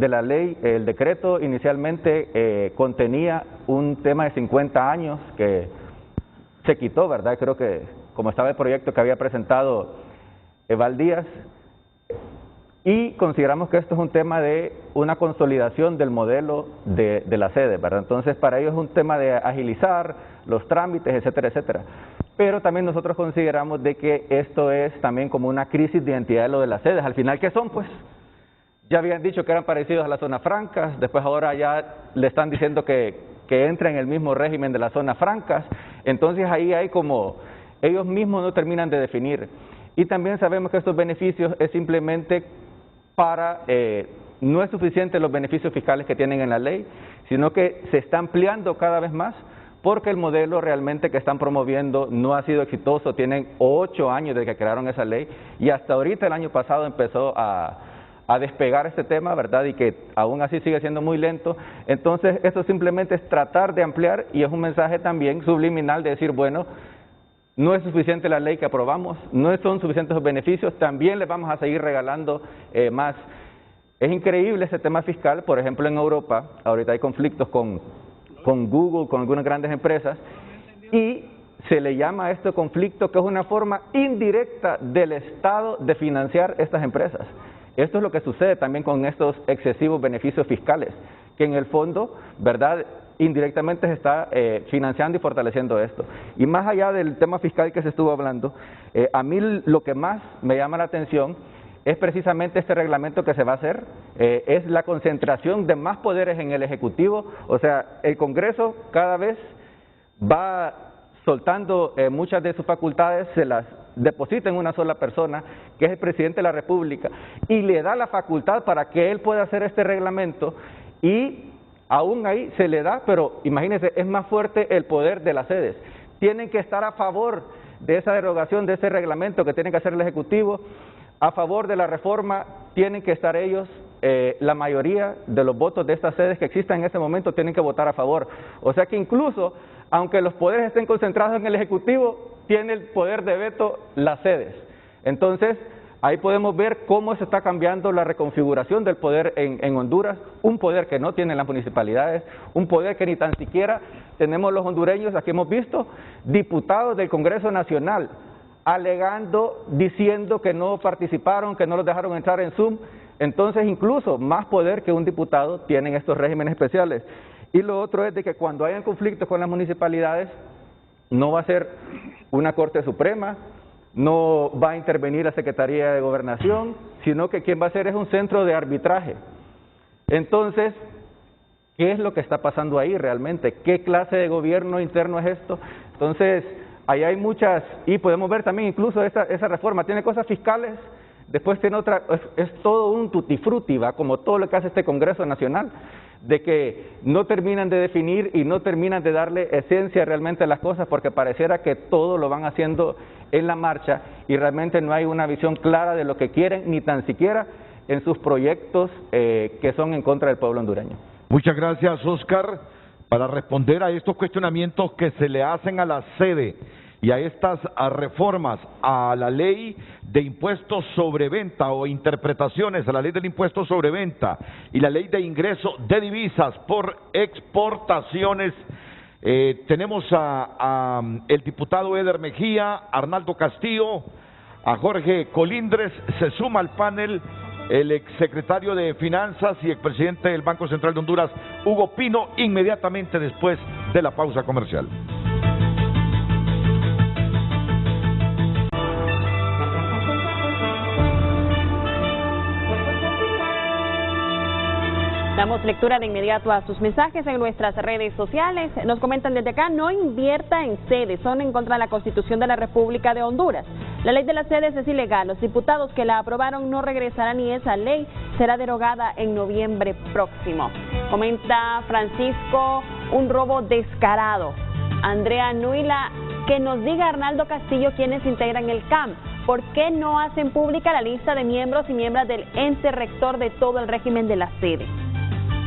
la ley, el decreto inicialmente contenía un tema de 50 años que se quitó, ¿verdad? Creo que como estaba el proyecto que había presentado Eval Díaz, y consideramos que esto es un tema de una consolidación del modelo de la sede, ¿verdad? Entonces, para ellos es un tema de agilizar los trámites, etcétera, etcétera. Pero también nosotros consideramos de que esto es también como una crisis de identidad de lo de las sedes. Al final, ¿qué son? Pues ya habían dicho que eran parecidos a las zonas francas, después ahora ya le están diciendo que entra en el mismo régimen de las zonas francas. Entonces ahí hay como, ellos mismos no terminan de definir. Y también sabemos que estos beneficios es simplemente para, no es suficiente los beneficios fiscales que tienen en la ley, sino que se está ampliando cada vez más, porque el modelo realmente que están promoviendo no ha sido exitoso. Tienen 8 años desde que crearon esa ley, y hasta ahorita el año pasado empezó a despegar este tema, ¿verdad? Y que aún así sigue siendo muy lento. Entonces, esto simplemente es tratar de ampliar, y es un mensaje también subliminal de decir, bueno, no es suficiente la ley que aprobamos, no son suficientes los beneficios, también les vamos a seguir regalando más. Es increíble ese tema fiscal. Por ejemplo, en Europa, ahorita hay conflictos con Google, con algunas grandes empresas, y se le llama a este conflicto que es una forma indirecta del Estado de financiar estas empresas. Esto es lo que sucede también con estos excesivos beneficios fiscales, que en el fondo, ¿verdad?, indirectamente se está financiando y fortaleciendo esto. Y más allá del tema fiscal que se estuvo hablando, a mí lo que más me llama la atención es precisamente este reglamento que se va a hacer, es la concentración de más poderes en el Ejecutivo. O sea, el Congreso cada vez va soltando muchas de sus facultades, se las deposita en una sola persona, que es el presidente de la República, y le da la facultad para que él pueda hacer este reglamento, y aún ahí se le da, pero imagínense, es más fuerte el poder de las sedes. Tienen que estar a favor de esa derogación, de ese reglamento que tiene que hacer el Ejecutivo. A favor de la reforma tienen que estar ellos, la mayoría de los votos de estas sedes que existan en ese momento tienen que votar a favor. O sea que incluso, aunque los poderes estén concentrados en el Ejecutivo, tiene el poder de veto las sedes. Entonces, ahí podemos ver cómo se está cambiando la reconfiguración del poder en Honduras, un poder que no tienen las municipalidades, un poder que ni tan siquiera tenemos los hondureños. Aquí hemos visto diputados del Congreso Nacional alegando, diciendo que no participaron, que no los dejaron entrar en Zoom. Entonces, incluso más poder que un diputado tienen estos regímenes especiales. Y lo otro es de que cuando hayan conflictos con las municipalidades, no va a ser una Corte Suprema, no va a intervenir la Secretaría de Gobernación, sino que quien va a hacer es un centro de arbitraje. Entonces, ¿qué es lo que está pasando ahí realmente? ¿Qué clase de gobierno interno es esto? Entonces, ahí hay muchas, y podemos ver también incluso esa reforma, tiene cosas fiscales, después tiene otra, es todo un tutti frutti, ¿va? Como todo lo que hace este Congreso Nacional, de que no terminan de definir y no terminan de darle esencia realmente a las cosas, porque pareciera que todo lo van haciendo en la marcha y realmente no hay una visión clara de lo que quieren, ni tan siquiera en sus proyectos que son en contra del pueblo hondureño. Muchas gracias, Oscar, para responder a estos cuestionamientos que se le hacen a la sede y a estas reformas a la ley de impuestos sobre venta o interpretaciones a la ley del impuesto sobre venta y la ley de ingreso de divisas por exportaciones. Tenemos a el diputado Eder Mejía, Arnaldo Castillo, a Jorge Colindres, se suma al panel el exsecretario de Finanzas y expresidente del Banco Central de Honduras, Hugo Pino, inmediatamente después de la pausa comercial. Damos lectura de inmediato a sus mensajes en nuestras redes sociales. Nos comentan desde acá: no invierta en sedes, son en contra de la Constitución de la República de Honduras. La ley de las sedes es ilegal, los diputados que la aprobaron no regresarán y esa ley será derogada en noviembre próximo. Comenta Francisco: un robo descarado. Andrea Nuila: que nos diga Arnaldo Castillo quiénes integran el CAM. ¿Por qué no hacen pública la lista de miembros y miembros del ente rector de todo el régimen de las sedes?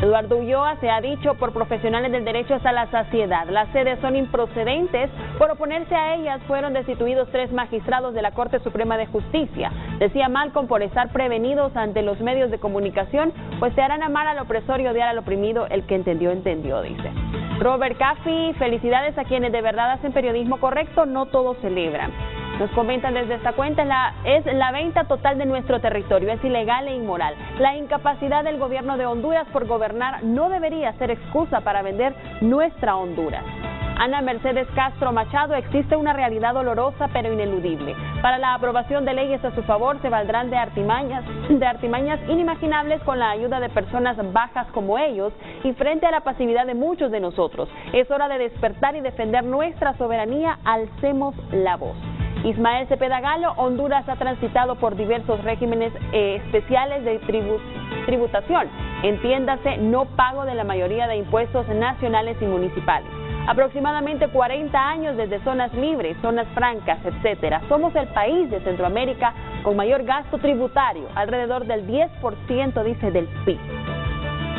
Eduardo Ulloa se ha dicho por profesionales del derecho hasta la saciedad. Las sedes son improcedentes. Por oponerse a ellas fueron destituidos 3 magistrados de la Corte Suprema de Justicia. Decía Malcolm, por estar prevenidos ante los medios de comunicación, pues te harán amar al opresor y odiar al oprimido. El que entendió, entendió, dice. Robert Caffi, felicidades a quienes de verdad hacen periodismo correcto, no todos celebran. Nos comentan desde esta cuenta, es la venta total de nuestro territorio, es ilegal e inmoral. La incapacidad del gobierno de Honduras por gobernar no debería ser excusa para vender nuestra Honduras. Ana Mercedes Castro Machado, existe una realidad dolorosa pero ineludible. Para la aprobación de leyes a su favor se valdrán de artimañas inimaginables con la ayuda de personas bajas como ellos y frente a la pasividad de muchos de nosotros. Es hora de despertar y defender nuestra soberanía, alcemos la voz. Ismael Cepeda Galo, Honduras ha transitado por diversos regímenes especiales de tributación, entiéndase no pago de la mayoría de impuestos nacionales y municipales. Aproximadamente 40 años desde zonas libres, zonas francas, etcétera. Somos el país de Centroamérica con mayor gasto tributario, alrededor del 10%, dice, del PIB.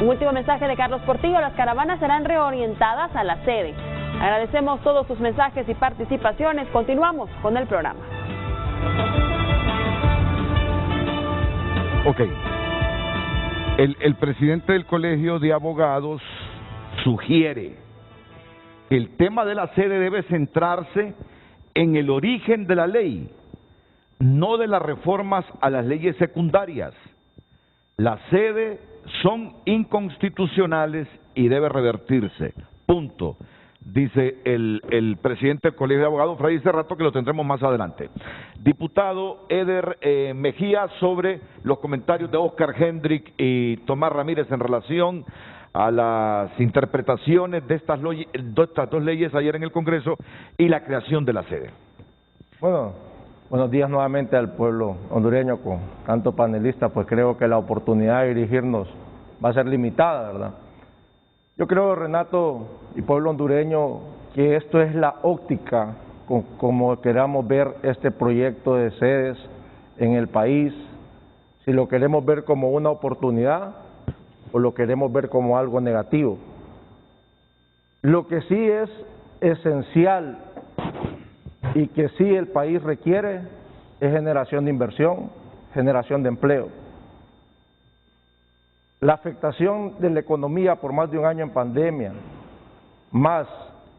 Un último mensaje de Carlos Portillo, las caravanas serán reorientadas a la sede. Agradecemos todos sus mensajes y participaciones. Continuamos con el programa. Ok. El presidente del Colegio de Abogados sugiere que el tema de la sede debe centrarse en el origen de la ley, no de las reformas a las leyes secundarias. Las sedes son inconstitucionales y debe revertirse. Punto. Dice el presidente del Colegio de Abogados, Fray, hace rato, que lo tendremos más adelante. Diputado Eder Mejía, sobre los comentarios de Oscar Hendrick y Tomás Ramírez en relación a las interpretaciones de estas dos leyes ayer en el Congreso y la creación de la sede. Bueno, buenos días nuevamente al pueblo hondureño con tanto panelista, pues creo que la oportunidad de dirigirnos va a ser limitada, ¿verdad? Yo creo, Renato y pueblo hondureño, que esto es la óptica como queramos ver este proyecto de sedes en el país, si lo queremos ver como una oportunidad o lo queremos ver como algo negativo. Lo que sí es esencial y que sí el país requiere es generación de inversión, generación de empleo. La afectación de la economía por más de un año en pandemia, más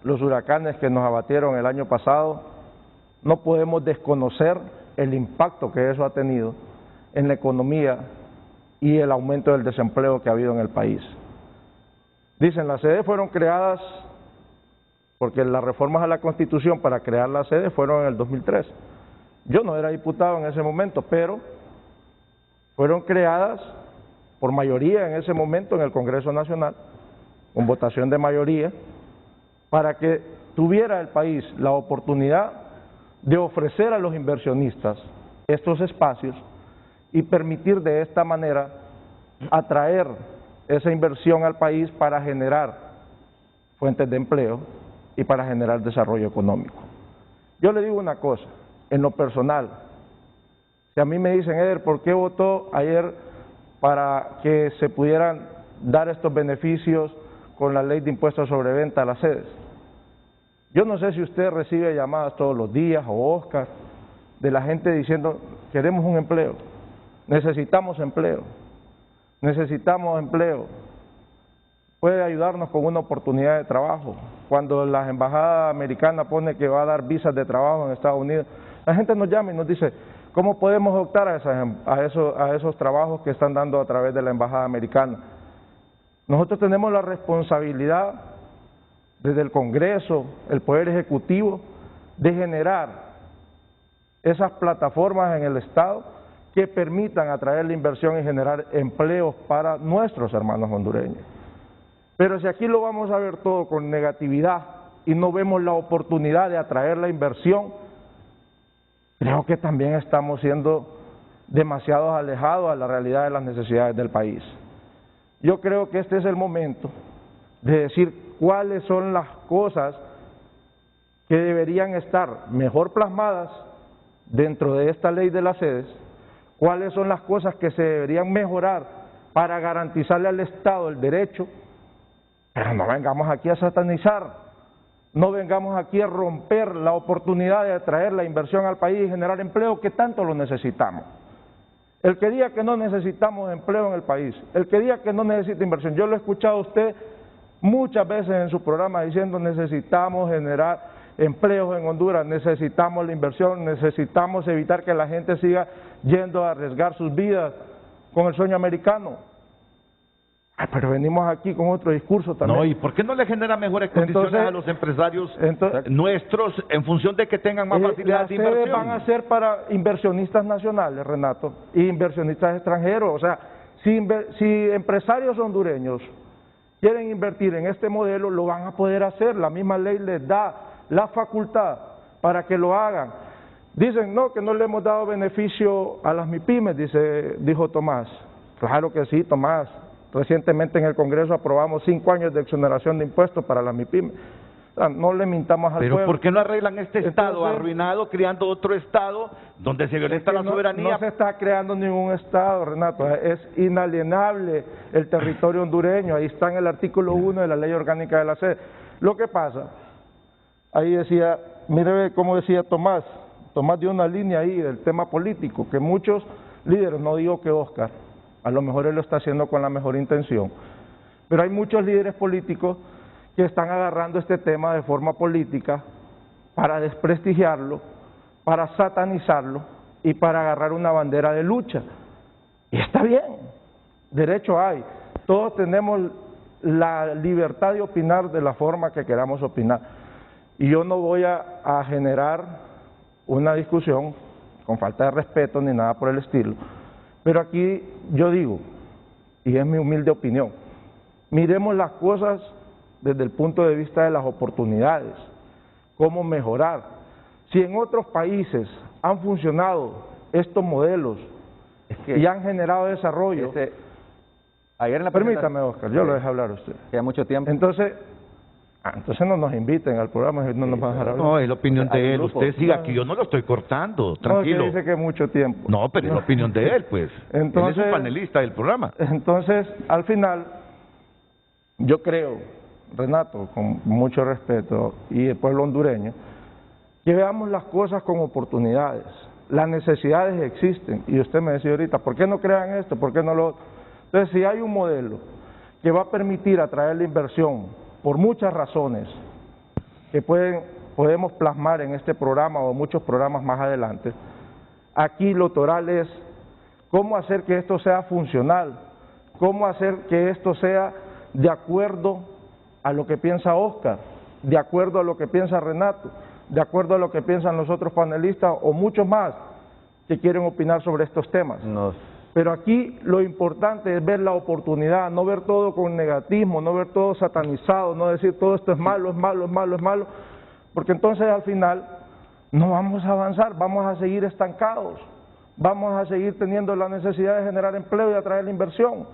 los huracanes que nos abatieron el año pasado, no podemos desconocer el impacto que eso ha tenido en la economía y el aumento del desempleo que ha habido en el país. Dicen, las sedes fueron creadas porque las reformas a la Constitución para crear las sedes fueron en el 2003. Yo no era diputado en ese momento, pero fueron creadas por mayoría en ese momento en el Congreso Nacional, con votación de mayoría, para que tuviera el país la oportunidad de ofrecer a los inversionistas estos espacios y permitir de esta manera atraer esa inversión al país para generar fuentes de empleo y para generar desarrollo económico. Yo le digo una cosa, en lo personal, si a mí me dicen, Eder, ¿por qué votó ayer para que se pudieran dar estos beneficios con la ley de impuestos sobre venta a las sedes? Yo no sé si usted recibe llamadas todos los días, o Oscar, de la gente diciendo, queremos un empleo, necesitamos empleo, puede ayudarnos con una oportunidad de trabajo. Cuando la embajada americana pone que va a dar visas de trabajo en Estados Unidos, la gente nos llama y nos dice, ¿cómo podemos optar a esos trabajos que están dando a través de la embajada americana? Nosotros tenemos la responsabilidad desde el Congreso, el Poder Ejecutivo, de generar esas plataformas en el Estado que permitan atraer la inversión y generar empleos para nuestros hermanos hondureños. Pero si aquí lo vamos a ver todo con negatividad y no vemos la oportunidad de atraer la inversión, creo que también estamos siendo demasiado alejados a la realidad de las necesidades del país. Yo creo que este es el momento de decir cuáles son las cosas que deberían estar mejor plasmadas dentro de esta ley de las sedes, cuáles son las cosas que se deberían mejorar para garantizarle al Estado el derecho, pero no vengamos aquí a satanizar, no vengamos aquí a romper la oportunidad de atraer la inversión al país y generar empleo que tanto lo necesitamos. El que diga que no necesitamos empleo en el país, el que diga que no necesita inversión, yo lo he escuchado a usted muchas veces en su programa diciendo necesitamos generar empleos en Honduras, necesitamos la inversión, necesitamos evitar que la gente siga yendo a arriesgar sus vidas con el sueño americano. Pero venimos aquí con otro discurso también. No, ¿y por qué no le genera mejores condiciones a los empresarios nuestros en función de que tengan más facilidad de inversión? Las sedes van a ser para inversionistas nacionales, Renato, y inversionistas extranjeros. O sea, si empresarios hondureños quieren invertir en este modelo, lo van a poder hacer. La misma ley les da la facultad para que lo hagan. Dicen, no, que no le hemos dado beneficio a las MIPYMES, dijo Tomás. Claro que sí, Tomás. Recientemente en el Congreso aprobamos 5 años de exoneración de impuestos para las MIPYMES. O sea, no le mintamos al pueblo. Pero ¿por qué no arreglan este Estado arruinado creando otro Estado donde se violenta la soberanía? No se está creando ningún Estado, Renato. Es inalienable el territorio hondureño. Ahí está en el artículo 1 de la Ley Orgánica de la Sede. Lo que pasa, ahí decía, mire cómo decía Tomás dio una línea ahí del tema político, que muchos líderes, no digo que Oscar, a lo mejor él lo está haciendo con la mejor intención, pero hay muchos líderes políticos que están agarrando este tema de forma política para desprestigiarlo, para satanizarlo y para agarrar una bandera de lucha. Y está bien, derecho hay, todos tenemos la libertad de opinar de la forma que queramos opinar. Y yo no voy a generar una discusión con falta de respeto ni nada por el estilo, pero aquí yo digo, y es mi humilde opinión, miremos las cosas desde el punto de vista de las oportunidades, cómo mejorar. Si en otros países han funcionado estos modelos y han generado desarrollo, permítame, Oscar, yo lo dejo hablar a usted. Ya mucho tiempo. Entonces no nos inviten al programa, no nos van a dejar hablar. No, es la opinión de él, usted siga aquí, yo no lo estoy cortando, tranquilo. No, que dice que mucho tiempo. No, pero es la opinión de él, pues. Entonces, él es un panelista del programa. Entonces, al final, yo creo, Renato, con mucho respeto, y el pueblo hondureño, que veamos las cosas con oportunidades. Las necesidades existen, y usted me decía ahorita, ¿por qué no crean esto? ¿Por qué no lo...? Entonces, si hay un modelo que va a permitir atraer la inversión, por muchas razones que podemos plasmar en este programa o muchos programas más adelante, aquí lo toral es cómo hacer que esto sea funcional, cómo hacer que esto sea de acuerdo a lo que piensa Oscar, de acuerdo a lo que piensa Renato, de acuerdo a lo que piensan los otros panelistas o muchos más que quieren opinar sobre estos temas. Pero aquí lo importante es ver la oportunidad, no ver todo con negativismo, no ver todo satanizado, no decir todo esto es malo, es malo, es malo, es malo, porque entonces al final no vamos a avanzar, vamos a seguir estancados, vamos a seguir teniendo la necesidad de generar empleo y atraer la inversión.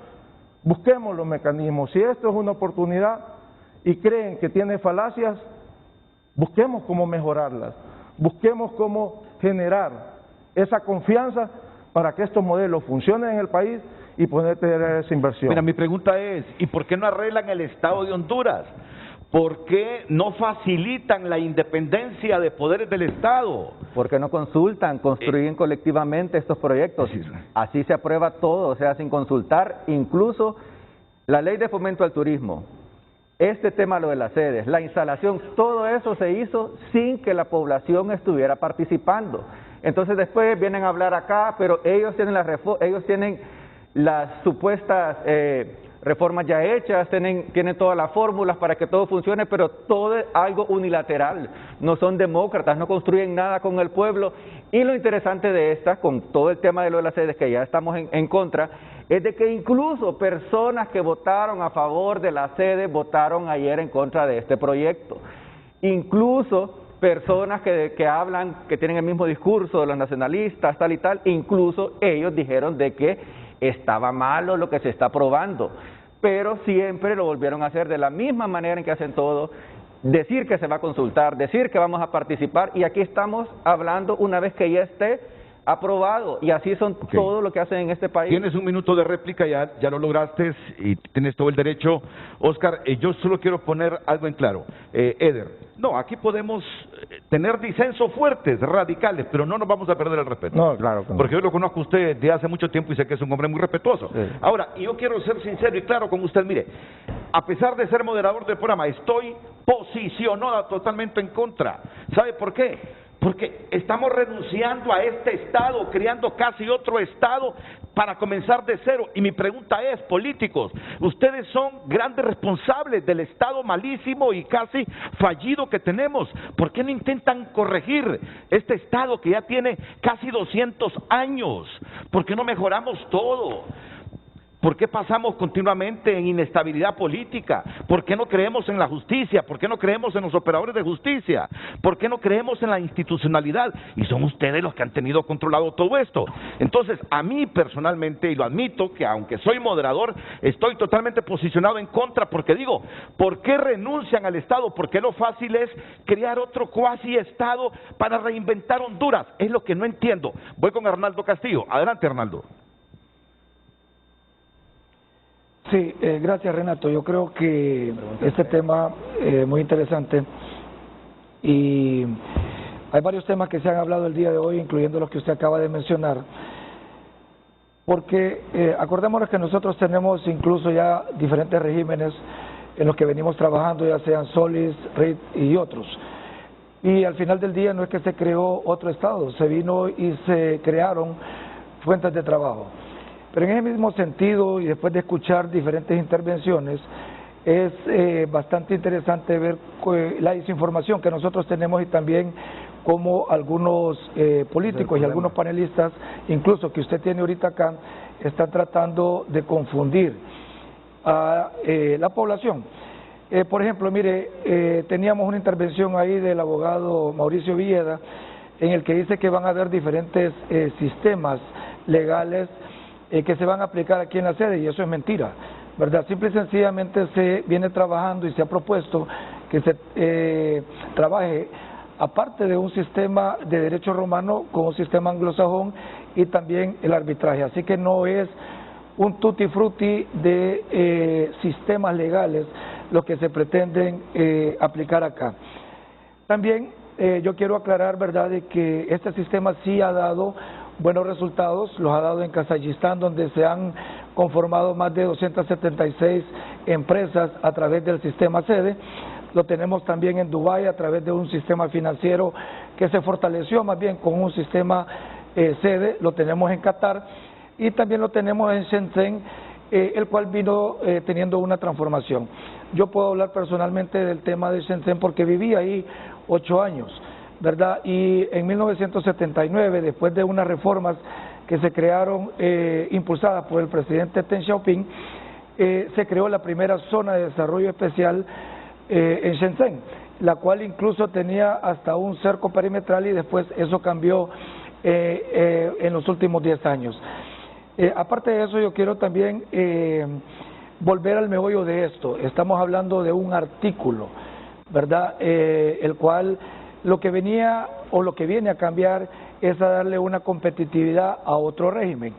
Busquemos los mecanismos. Si esto es una oportunidad y creen que tiene falacias, busquemos cómo mejorarlas, busquemos cómo generar esa confianza para que estos modelos funcionen en el país y poder tener esa inversión. Mira, mi pregunta es, ¿y por qué no arreglan el Estado de Honduras? ¿Por qué no facilitan la independencia de poderes del Estado? Porque no consultan, construyen colectivamente estos proyectos. Así se aprueba todo, o sea, sin consultar, incluso la ley de fomento al turismo, este tema, lo de las sedes, la instalación, todo eso se hizo sin que la población estuviera participando. Entonces después vienen a hablar acá, pero ellos tienen las supuestas reformas ya hechas, tienen todas las fórmulas para que todo funcione, pero todo es algo unilateral, no son demócratas, no construyen nada con el pueblo. Y lo interesante de esta, con todo el tema de lo de las sedes, que ya estamos en contra, es de que incluso personas que votaron a favor de la sede votaron ayer en contra de este proyecto. Incluso personas que hablan, que tienen el mismo discurso de los nacionalistas, tal y tal, incluso ellos dijeron de que estaba malo lo que se está aprobando, pero siempre lo volvieron a hacer de la misma manera en que hacen todo, decir que se va a consultar, decir que vamos a participar, y aquí estamos hablando una vez que ya esté aprobado, y así son todo lo que hacen en este país. Tienes un minuto de réplica, ya lo lograste y tienes todo el derecho. Oscar, yo solo quiero poner algo en claro. Eder, no, aquí podemos tener disensos fuertes, radicales, pero no nos vamos a perder el respeto. No, claro que no. Porque yo lo conozco a usted desde hace mucho tiempo y sé que es un hombre muy respetuoso. Sí. Ahora, yo quiero ser sincero y claro con usted. Mire, a pesar de ser moderador del programa, estoy posicionado totalmente en contra. ¿Sabe por qué? Porque estamos renunciando a este Estado, creando casi otro Estado para comenzar de cero. Y mi pregunta es, políticos, ustedes son grandes responsables del Estado malísimo y casi fallido que tenemos. ¿Por qué no intentan corregir este Estado que ya tiene casi 200 años? ¿Por qué no mejoramos todo? ¿Por qué pasamos continuamente en inestabilidad política? ¿Por qué no creemos en la justicia? ¿Por qué no creemos en los operadores de justicia? ¿Por qué no creemos en la institucionalidad? Y son ustedes los que han tenido controlado todo esto. Entonces, a mí personalmente, y lo admito, que aunque soy moderador, estoy totalmente posicionado en contra, porque digo, ¿por qué renuncian al Estado? Porque lo fácil es crear otro cuasi Estado para reinventar Honduras. Es lo que no entiendo. Voy con Arnaldo Castillo. Adelante, Arnaldo. Sí, gracias Renato. Yo creo que este tema es muy interesante y hay varios temas que se han hablado el día de hoy, incluyendo los que usted acaba de mencionar, porque acordémonos que nosotros tenemos incluso ya diferentes regímenes en los que venimos trabajando, ya sean Solis, RIT y otros. Y al final del día no es que se creó otro Estado, se vino y se crearon fuentes de trabajo. Pero en ese mismo sentido, y después de escuchar diferentes intervenciones, es bastante interesante ver la desinformación que nosotros tenemos y también como algunos políticos y algunos panelistas, incluso que usted tiene ahorita acá, están tratando de confundir a la población. Por ejemplo, mire, teníamos una intervención ahí del abogado Mauricio Villeda, en el que dice que van a haber diferentes sistemas legales que se van a aplicar aquí en la sede, y eso es mentira, ¿verdad? Simple y sencillamente se viene trabajando y se ha propuesto que se trabaje aparte de un sistema de derecho romano con un sistema anglosajón y también el arbitraje, así que no es un tutti frutti de sistemas legales lo que se pretenden aplicar acá. También yo quiero aclarar, ¿verdad?, de que este sistema sí ha dado buenos resultados, los ha dado en Kazajistán, donde se han conformado más de 276 empresas a través del sistema sede. Lo tenemos también en Dubái a través de un sistema financiero que se fortaleció más bien con un sistema sede. Lo tenemos en Qatar y también lo tenemos en Shenzhen, el cual vino teniendo una transformación. Yo puedo hablar personalmente del tema de Shenzhen porque viví ahí 8 años. ¿Verdad? Y en 1979, después de unas reformas que se crearon, impulsadas por el presidente Deng Xiaoping, se creó la primera zona de desarrollo especial en Shenzhen, la cual incluso tenía hasta un cerco perimetral y después eso cambió en los últimos 10 años. Aparte de eso, yo quiero también volver al meollo de esto. Estamos hablando de un artículo, ¿verdad? El cual lo que venía o lo que viene a cambiar es a darle una competitividad a otro régimen.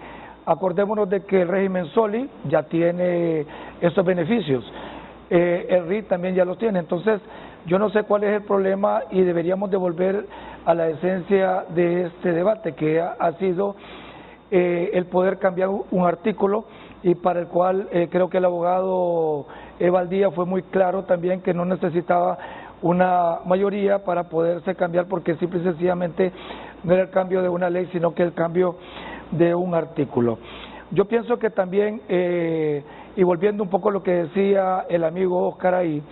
Acordémonos de que el régimen Soli ya tiene estos beneficios, el RIT también ya los tiene, entonces yo no sé cuál es el problema y deberíamos de volver a la esencia de este debate, que ha sido el poder cambiar un artículo y para el cual creo que el abogado Valdía fue muy claro también que no necesitaba una mayoría para poderse cambiar, porque simple y sencillamente no era el cambio de una ley, sino que el cambio de un artículo. Yo pienso que también, y volviendo un poco a lo que decía el amigo Oscar ahí,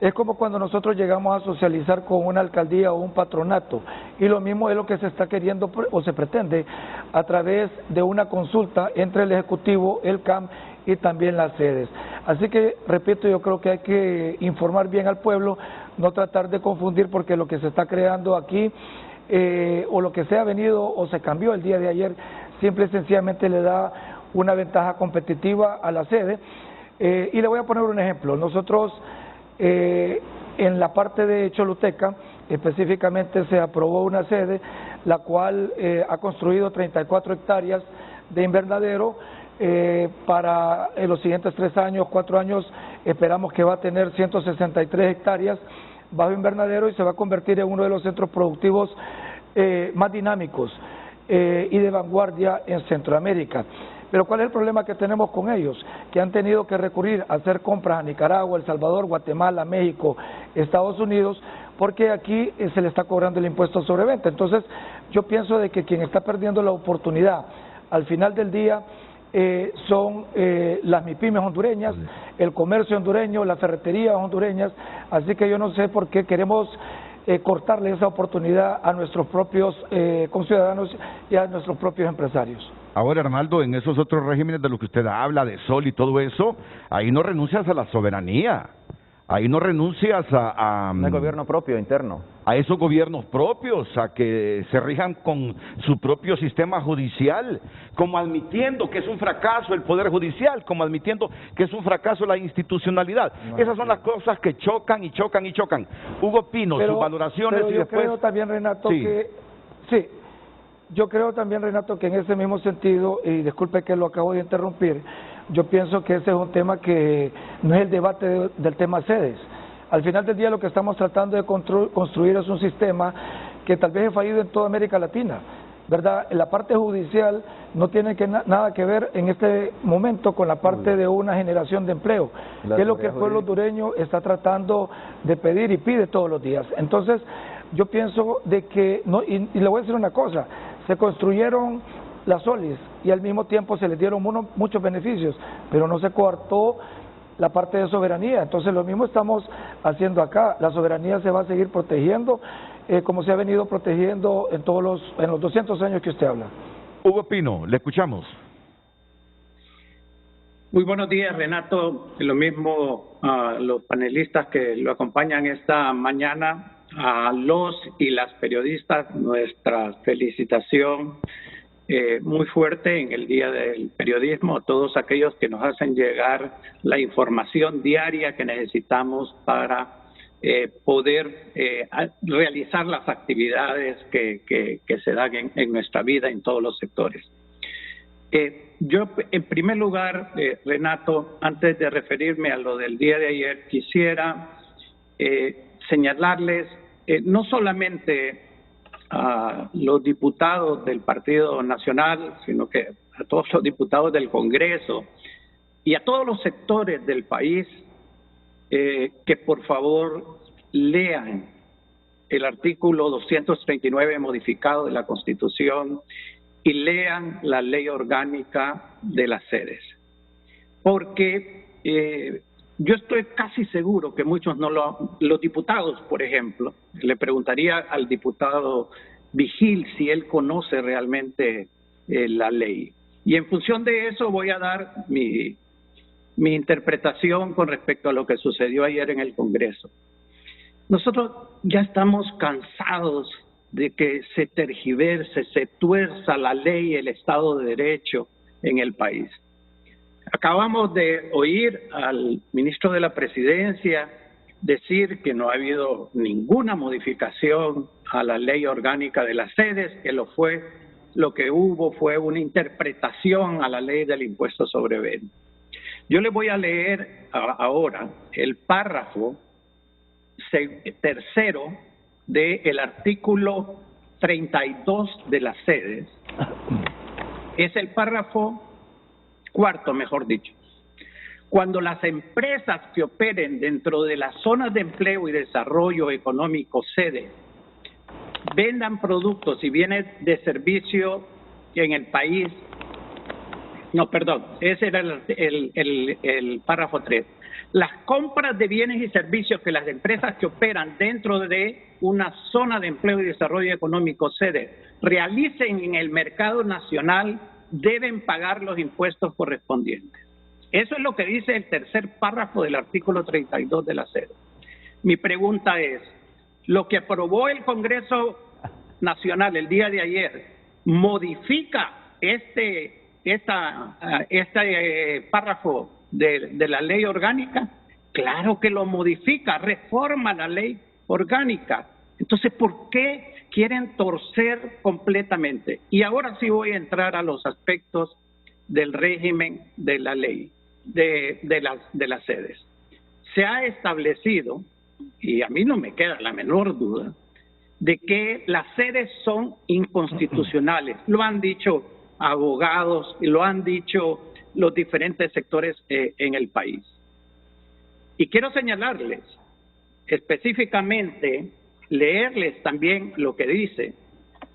es como cuando nosotros llegamos a socializar con una alcaldía o un patronato, y lo mismo es lo que se está queriendo o se pretende a través de una consulta entre el Ejecutivo, el CAM y también las sedes. Así que, repito, yo creo que hay que informar bien al pueblo, no tratar de confundir, porque lo que se está creando aquí o lo que se ha venido o se cambió el día de ayer, simple y sencillamente le da una ventaja competitiva a la sede. Y le voy a poner un ejemplo. Nosotros en la parte de Choluteca específicamente se aprobó una sede la cual ha construido 34 hectáreas de invernadero. Para los siguientes 3 años, 4 años, esperamos que va a tener 163 hectáreas bajo invernadero y se va a convertir en uno de los centros productivos más dinámicos y de vanguardia en Centroamérica. Pero ¿cuál es el problema que tenemos con ellos? Que han tenido que recurrir a hacer compras a Nicaragua, El Salvador, Guatemala, México, Estados Unidos, porque aquí se le está cobrando el impuesto sobre venta. Entonces, yo pienso de que quien está perdiendo la oportunidad al final del día son las MIPYMES hondureñas, el comercio hondureño, las ferreterías hondureñas, así que yo no sé por qué queremos cortarle esa oportunidad a nuestros propios conciudadanos y a nuestros propios empresarios. Ahora, Arnaldo, en esos otros regímenes de los que usted habla, de sol y todo eso, ahí no renuncias a la soberanía, ahí no renuncias a el gobierno propio interno, a esos gobiernos propios, a que se rijan con su propio sistema judicial, como admitiendo que es un fracaso el Poder Judicial, como admitiendo que es un fracaso la institucionalidad. Esas son las cosas que chocan y chocan y chocan. Hugo Pino, sus valoraciones pero y yo después... creo también, Renato, Sí. Yo creo también, Renato, que en ese mismo sentido, y disculpe que lo acabo de interrumpir, yo pienso que ese es un tema que no es el debate del tema sedes. Al final del día lo que estamos tratando de construir es un sistema que tal vez es fallido en toda América Latina, ¿verdad? La parte judicial no tiene nada que ver en este momento con la parte de una generación de empleo, que es lo que el pueblo hondureño está tratando de pedir y pide todos los días. Entonces, yo pienso de que, no, y le voy a decir una cosa, se construyeron las solis y al mismo tiempo se les dieron muchos beneficios, pero no se coartó la parte de soberanía. Entonces lo mismo estamos haciendo acá, la soberanía se va a seguir protegiendo como se ha venido protegiendo en los 200 años que usted habla. Hugo Pino, le escuchamos. Muy buenos días, Renato. Lo mismo a los panelistas que lo acompañan esta mañana, a los y las periodistas, nuestra felicitación muy fuerte en el Día del Periodismo, a todos aquellos que nos hacen llegar la información diaria que necesitamos para poder realizar las actividades que se dan en nuestra vida en todos los sectores. Yo, en primer lugar, Renato, antes de referirme a lo del día de ayer, quisiera señalarles no solamente a los diputados del Partido Nacional, sino que a todos los diputados del Congreso y a todos los sectores del país que por favor lean el artículo 239 modificado de la Constitución y lean la ley orgánica de las sedes. Porque yo estoy casi seguro que muchos no los diputados, por ejemplo, le preguntaría al diputado Vigil si él conoce realmente la ley. Y en función de eso voy a dar mi interpretación con respecto a lo que sucedió ayer en el Congreso. Nosotros ya estamos cansados de que se tergiverse, se tuerza la ley y el Estado de Derecho en el país. Acabamos de oír al ministro de la Presidencia decir que no ha habido ninguna modificación a la ley orgánica de las sedes, que lo que hubo fue una interpretación a la ley del impuesto sobre venta. Yo les voy a leer ahora el párrafo tercero del artículo 32 de las sedes. Es el párrafo cuarto, mejor dicho. Cuando las empresas que operen dentro de las zonas de empleo y desarrollo económico sede vendan productos y bienes de servicio en el país, ese era el párrafo 3. Las compras de bienes y servicios que las empresas que operan dentro de una zona de empleo y desarrollo económico sede realicen en el mercado nacional deben pagar los impuestos correspondientes. Eso es lo que dice el tercer párrafo del artículo 32 de la sede. Mi pregunta es, ¿lo que aprobó el Congreso Nacional el día de ayer modifica este párrafo de la ley orgánica? Claro que lo modifica, reforma la ley orgánica. Entonces, ¿por qué quieren torcer completamente. Y ahora sí voy a entrar a los aspectos del régimen de la ley, de las sedes. Se ha establecido, y a mí no me queda la menor duda, de que las sedes son inconstitucionales. Lo han dicho abogados y lo han dicho los diferentes sectores en el país. Y quiero señalarles, específicamente, leerles también lo que dice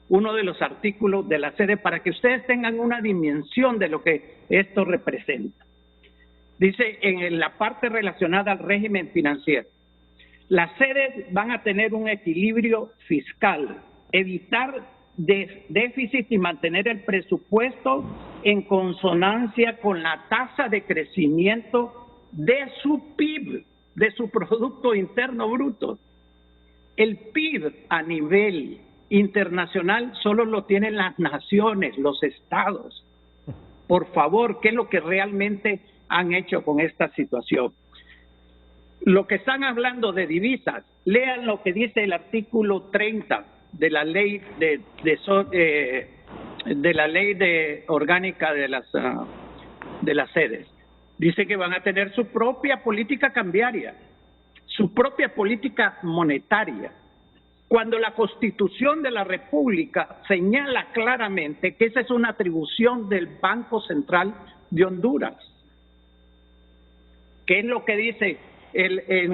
uno de los artículos de la sede para que ustedes tengan una dimensión de lo que esto representa. Dice en la parte relacionada al régimen financiero, las sedes van a tener un equilibrio fiscal, evitar déficit y mantener el presupuesto en consonancia con la tasa de crecimiento de su PIB, de su Producto Interno Bruto. El PIB a nivel internacional solo lo tienen las naciones, los estados. Por favor, ¿qué es lo que realmente han hecho con esta situación? Lo que están hablando de divisas, lean lo que dice el artículo 30 de la ley orgánica de las sedes. Dice que van a tener su propia política cambiaria, su propia política monetaria, cuando la Constitución de la República señala claramente que esa es una atribución del Banco Central de Honduras. ¿Qué es lo que dice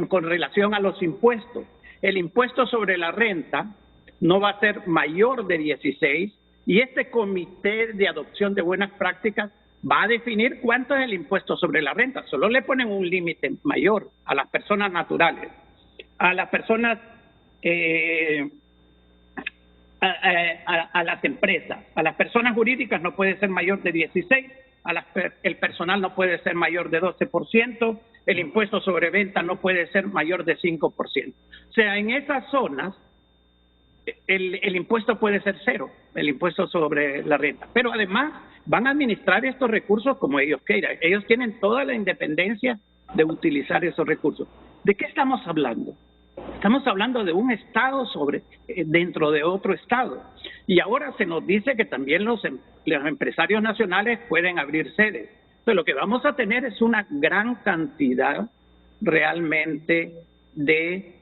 con relación a los impuestos? El impuesto sobre la renta no va a ser mayor de 16 y este comité de adopción de buenas prácticas va a definir cuánto es el impuesto sobre la renta. Solo le ponen un límite mayor a las personas naturales, a las personas, a las empresas, a las personas jurídicas no puede ser mayor de 16, el personal no puede ser mayor de 12%, el impuesto sobre venta no puede ser mayor de 5%. O sea, en esas zonas el impuesto puede ser cero, el impuesto sobre la renta. Pero además van a administrar estos recursos como ellos quieran. Ellos tienen toda la independencia de utilizar esos recursos. ¿De qué estamos hablando? Estamos hablando de un estado dentro de otro estado. Y ahora se nos dice que también los empresarios nacionales pueden abrir sedes. Entonces lo que vamos a tener es una gran cantidad realmente de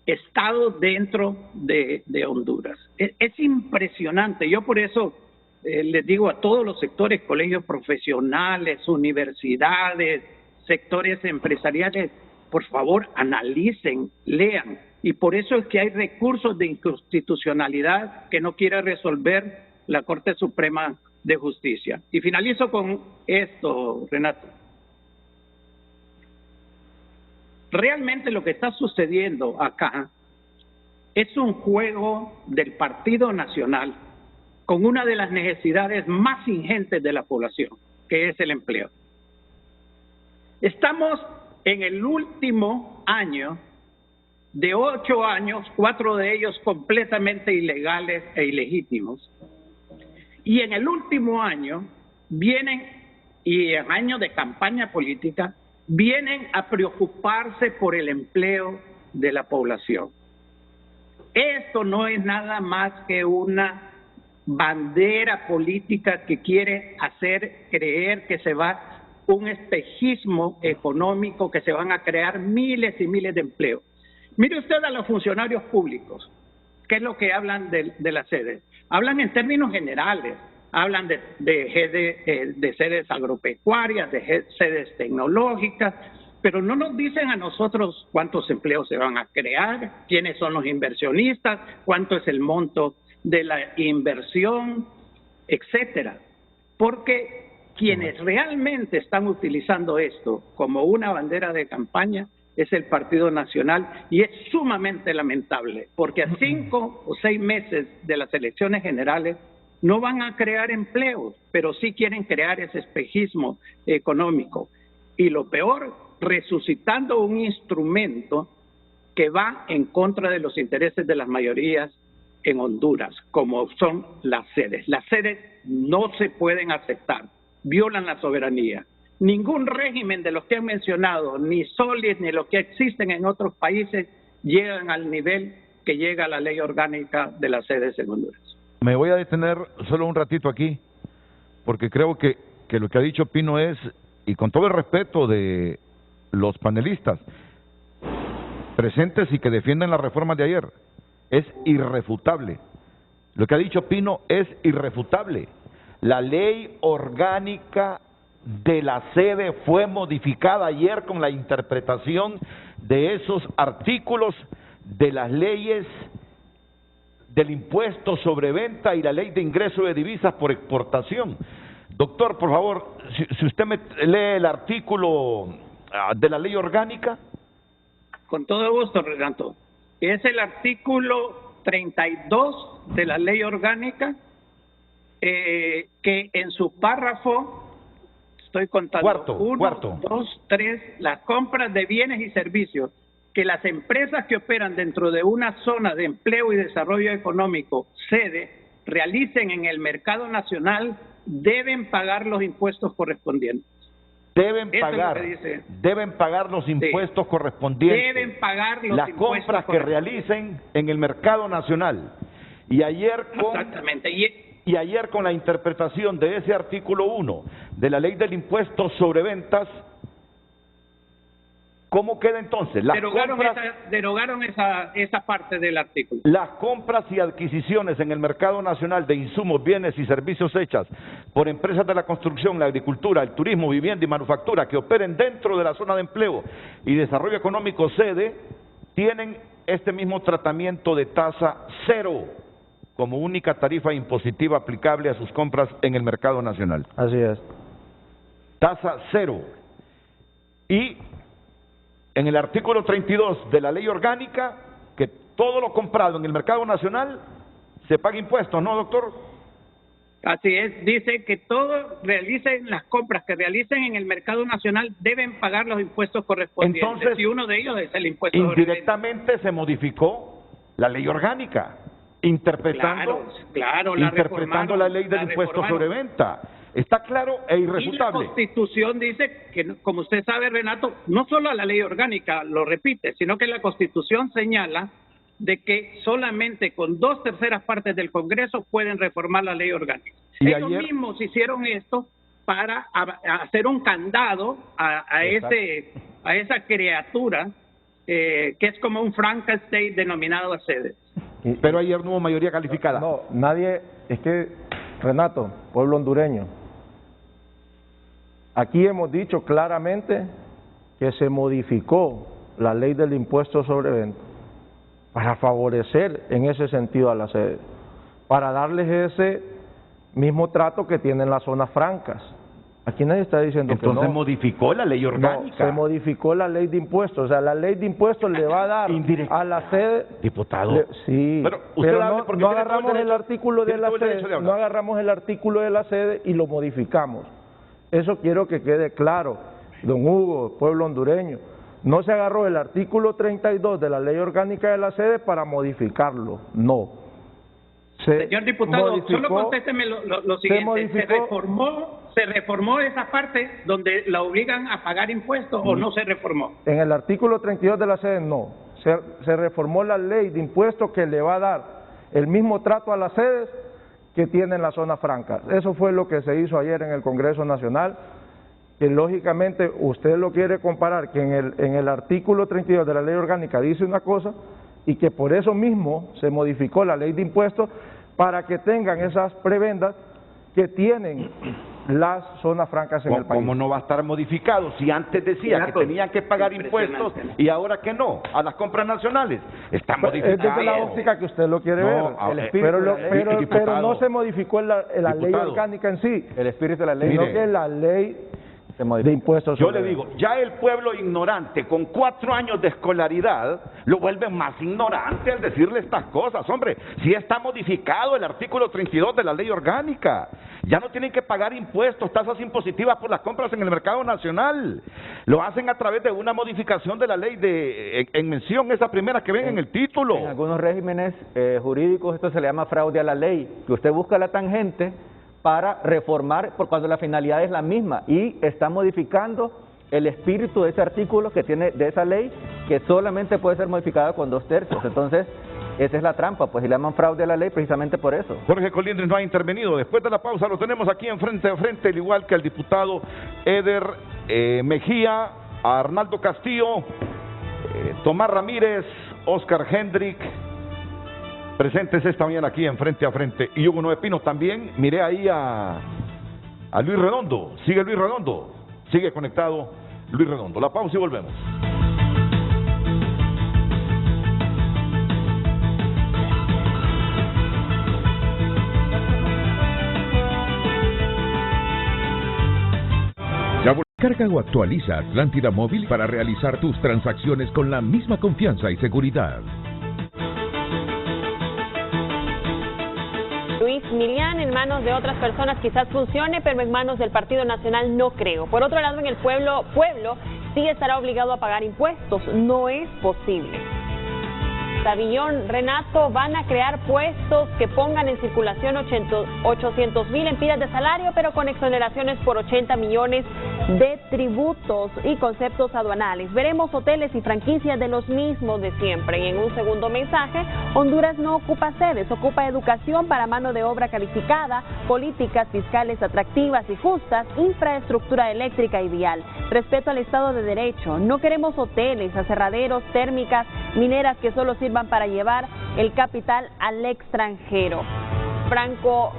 estados dentro de Honduras. Es impresionante. Yo por eso les digo a todos los sectores, colegios profesionales, universidades, sectores empresariales, por favor, analicen, lean. Y por eso es que hay recursos de inconstitucionalidad que no quiere resolver la Corte Suprema de Justicia. Y finalizo con esto, Renato. Realmente lo que está sucediendo acá es un juego del Partido Nacional con una de las necesidades más ingentes de la población, que es el empleo. Estamos en el último año de 8 años, 4 de ellos completamente ilegales e ilegítimos. Y en el último año vienen, y en año de campaña política, vienen a preocuparse por el empleo de la población. Esto no es nada más que una bandera política que quiere hacer creer que se va un espejismo económico, que se van a crear miles y miles de empleos. Mire usted a los funcionarios públicos, ¿qué es lo que hablan de las sedes? Hablan en términos generales, hablan de sedes agropecuarias, de sedes tecnológicas, pero no nos dicen a nosotros cuántos empleos se van a crear, quiénes son los inversionistas, cuánto es el monto de la inversión, etcétera. Porque quienes realmente están utilizando esto como una bandera de campaña es el Partido Nacional, y es sumamente lamentable, porque a 5 o 6 meses de las elecciones generales no van a crear empleos, pero sí quieren crear ese espejismo económico. Y lo peor, resucitando un instrumento que va en contra de los intereses de las mayorías en Honduras, como son las sedes. Las sedes no se pueden aceptar, violan la soberanía. Ningún régimen de los que han mencionado, ni Solis, ni los que existen en otros países, llegan al nivel que llega la ley orgánica de las sedes en Honduras. Me voy a detener solo un ratito aquí, porque creo que lo que ha dicho Pino es, y con todo el respeto de los panelistas presentes y que defienden las reformas de ayer, es irrefutable. Lo que ha dicho Pino es irrefutable. La ley orgánica de la sede fue modificada ayer con la interpretación de esos artículos de las leyes del impuesto sobre venta y la ley de ingreso de divisas por exportación. Doctor, por favor, si usted me lee el artículo de la ley orgánica. Con todo gusto, Renato. Es el artículo 32 de la ley orgánica, que en su párrafo, estoy contando, cuarto. 2, 3, las compras de bienes y servicios que las empresas que operan dentro de una zona de empleo y desarrollo económico, sede, realicen en el mercado nacional, deben pagar los impuestos correspondientes. Deben pagar los impuestos correspondientes. Deben pagar los las impuestos compras que realicen en el mercado nacional. Y ayer con la interpretación de ese artículo 1 de la ley del impuesto sobre ventas, ¿cómo queda entonces? Derogaron esa parte del artículo. Las compras y adquisiciones en el mercado nacional de insumos, bienes y servicios hechas por empresas de la construcción, la agricultura, el turismo, vivienda y manufactura que operen dentro de la zona de empleo y desarrollo económico sede, tienen este mismo tratamiento de tasa cero como única tarifa impositiva aplicable a sus compras en el mercado nacional. Así es. Tasa cero. Y en el artículo 32 de la ley orgánica, que todo lo comprado en el mercado nacional se paga impuestos, ¿no, doctor? Así es, dice que todos realicen las compras que realicen en el mercado nacional deben pagar los impuestos correspondientes. Entonces, y uno de ellos es el impuesto indirectamente se modificó la ley orgánica, interpretando la ley del impuesto sobre venta. Está claro e irrefutable. Y la Constitución dice que, como usted sabe, Renato, no solo la ley orgánica lo repite, sino que la Constitución señala de que solamente con 2/3 partes del Congreso pueden reformar la ley orgánica. Y ellos mismos hicieron esto para hacer un candado a esa criatura que es como un Frankenstein denominado sede. Pero ayer no hubo mayoría calificada. No, nadie, es que, Renato, pueblo hondureño, aquí hemos dicho claramente que se modificó la ley del impuesto sobre venta para favorecer en ese sentido a las sedes, para darles ese mismo trato que tienen las zonas francas. Aquí nadie está diciendo que no. Entonces modificó la ley orgánica. No, se modificó la ley de impuestos. O sea, la ley de impuestos le va a dar a la sede... Diputado. Sí, pero no agarramos el artículo de la sede, no agarramos el artículo de la sede y lo modificamos. Eso quiero que quede claro, don Hugo, pueblo hondureño. No se agarró el artículo 32 de la ley orgánica de la sede para modificarlo, no. Señor diputado, solo contésteme lo siguiente. ¿Se reformó esa parte donde la obligan a pagar impuestos o no se reformó? En el artículo 32 de la sede no. Se reformó la ley de impuestos que le va a dar el mismo trato a las sedes que tienen las zonas francas. Eso fue lo que se hizo ayer en el Congreso Nacional, que lógicamente usted lo quiere comparar, que en el artículo 32 de la ley orgánica dice una cosa y que por eso mismo se modificó la ley de impuestos para que tengan esas prebendas que tienen las zonas francas en el país. ¿Cómo no va a estar modificado? Si antes decía que tenían que pagar impuestos y ahora que no, a las compras nacionales. Está modificado. Es desde la óptica que usted lo quiere ver. Pero no se modificó la ley orgánica en sí. El espíritu de la ley. Sino que la ley de impuestos. Yo le digo, ya el pueblo ignorante con 4 años de escolaridad lo vuelve más ignorante al decirle estas cosas. Hombre, si está modificado el artículo 32 de la ley orgánica, ya no tienen que pagar impuestos, tasas impositivas por las compras en el mercado nacional. Lo hacen a través de una modificación de la ley en mención esa primera que ven en el título. En algunos regímenes jurídicos esto se le llama fraude a la ley, que usted busca la tangente para reformar por cuando la finalidad es la misma y está modificando el espíritu de ese artículo que tiene de esa ley, que solamente puede ser modificada con 2/3. Entonces Esa es la trampa, pues, y le llaman fraude a la ley precisamente por eso. Jorge Colindres no ha intervenido. Después de la pausa lo tenemos aquí en frente a frente, al igual que al diputado Eder Mejía, a Arnaldo Castillo, Tomás Ramírez, Oscar Hendrik, presentes esta mañana aquí en frente a frente. Y Hugo Noé Pino también. Miré ahí a Luis Redondo. Sigue Luis Redondo. Sigue conectado Luis Redondo. La pausa y volvemos. Carga o actualiza Atlántida Móvil para realizar tus transacciones con la misma confianza y seguridad. Luis Milián, en manos de otras personas quizás funcione, pero en manos del Partido Nacional no creo. Por otro lado, en el pueblo sí estará obligado a pagar impuestos. No es posible. Tabillón, Renato, van a crear puestos que pongan en circulación 800,000 empiras de salario, pero con exoneraciones por 80 millones de tributos y conceptos aduanales. Veremos hoteles y franquicias de los mismos de siempre. Y en un segundo mensaje, Honduras no ocupa sedes, ocupa educación para mano de obra calificada, políticas fiscales atractivas y justas, infraestructura eléctrica y vial, respeto al Estado de Derecho. No queremos hoteles, aserraderos, térmicas, mineras que solo sirvan para llevar el capital al extranjero.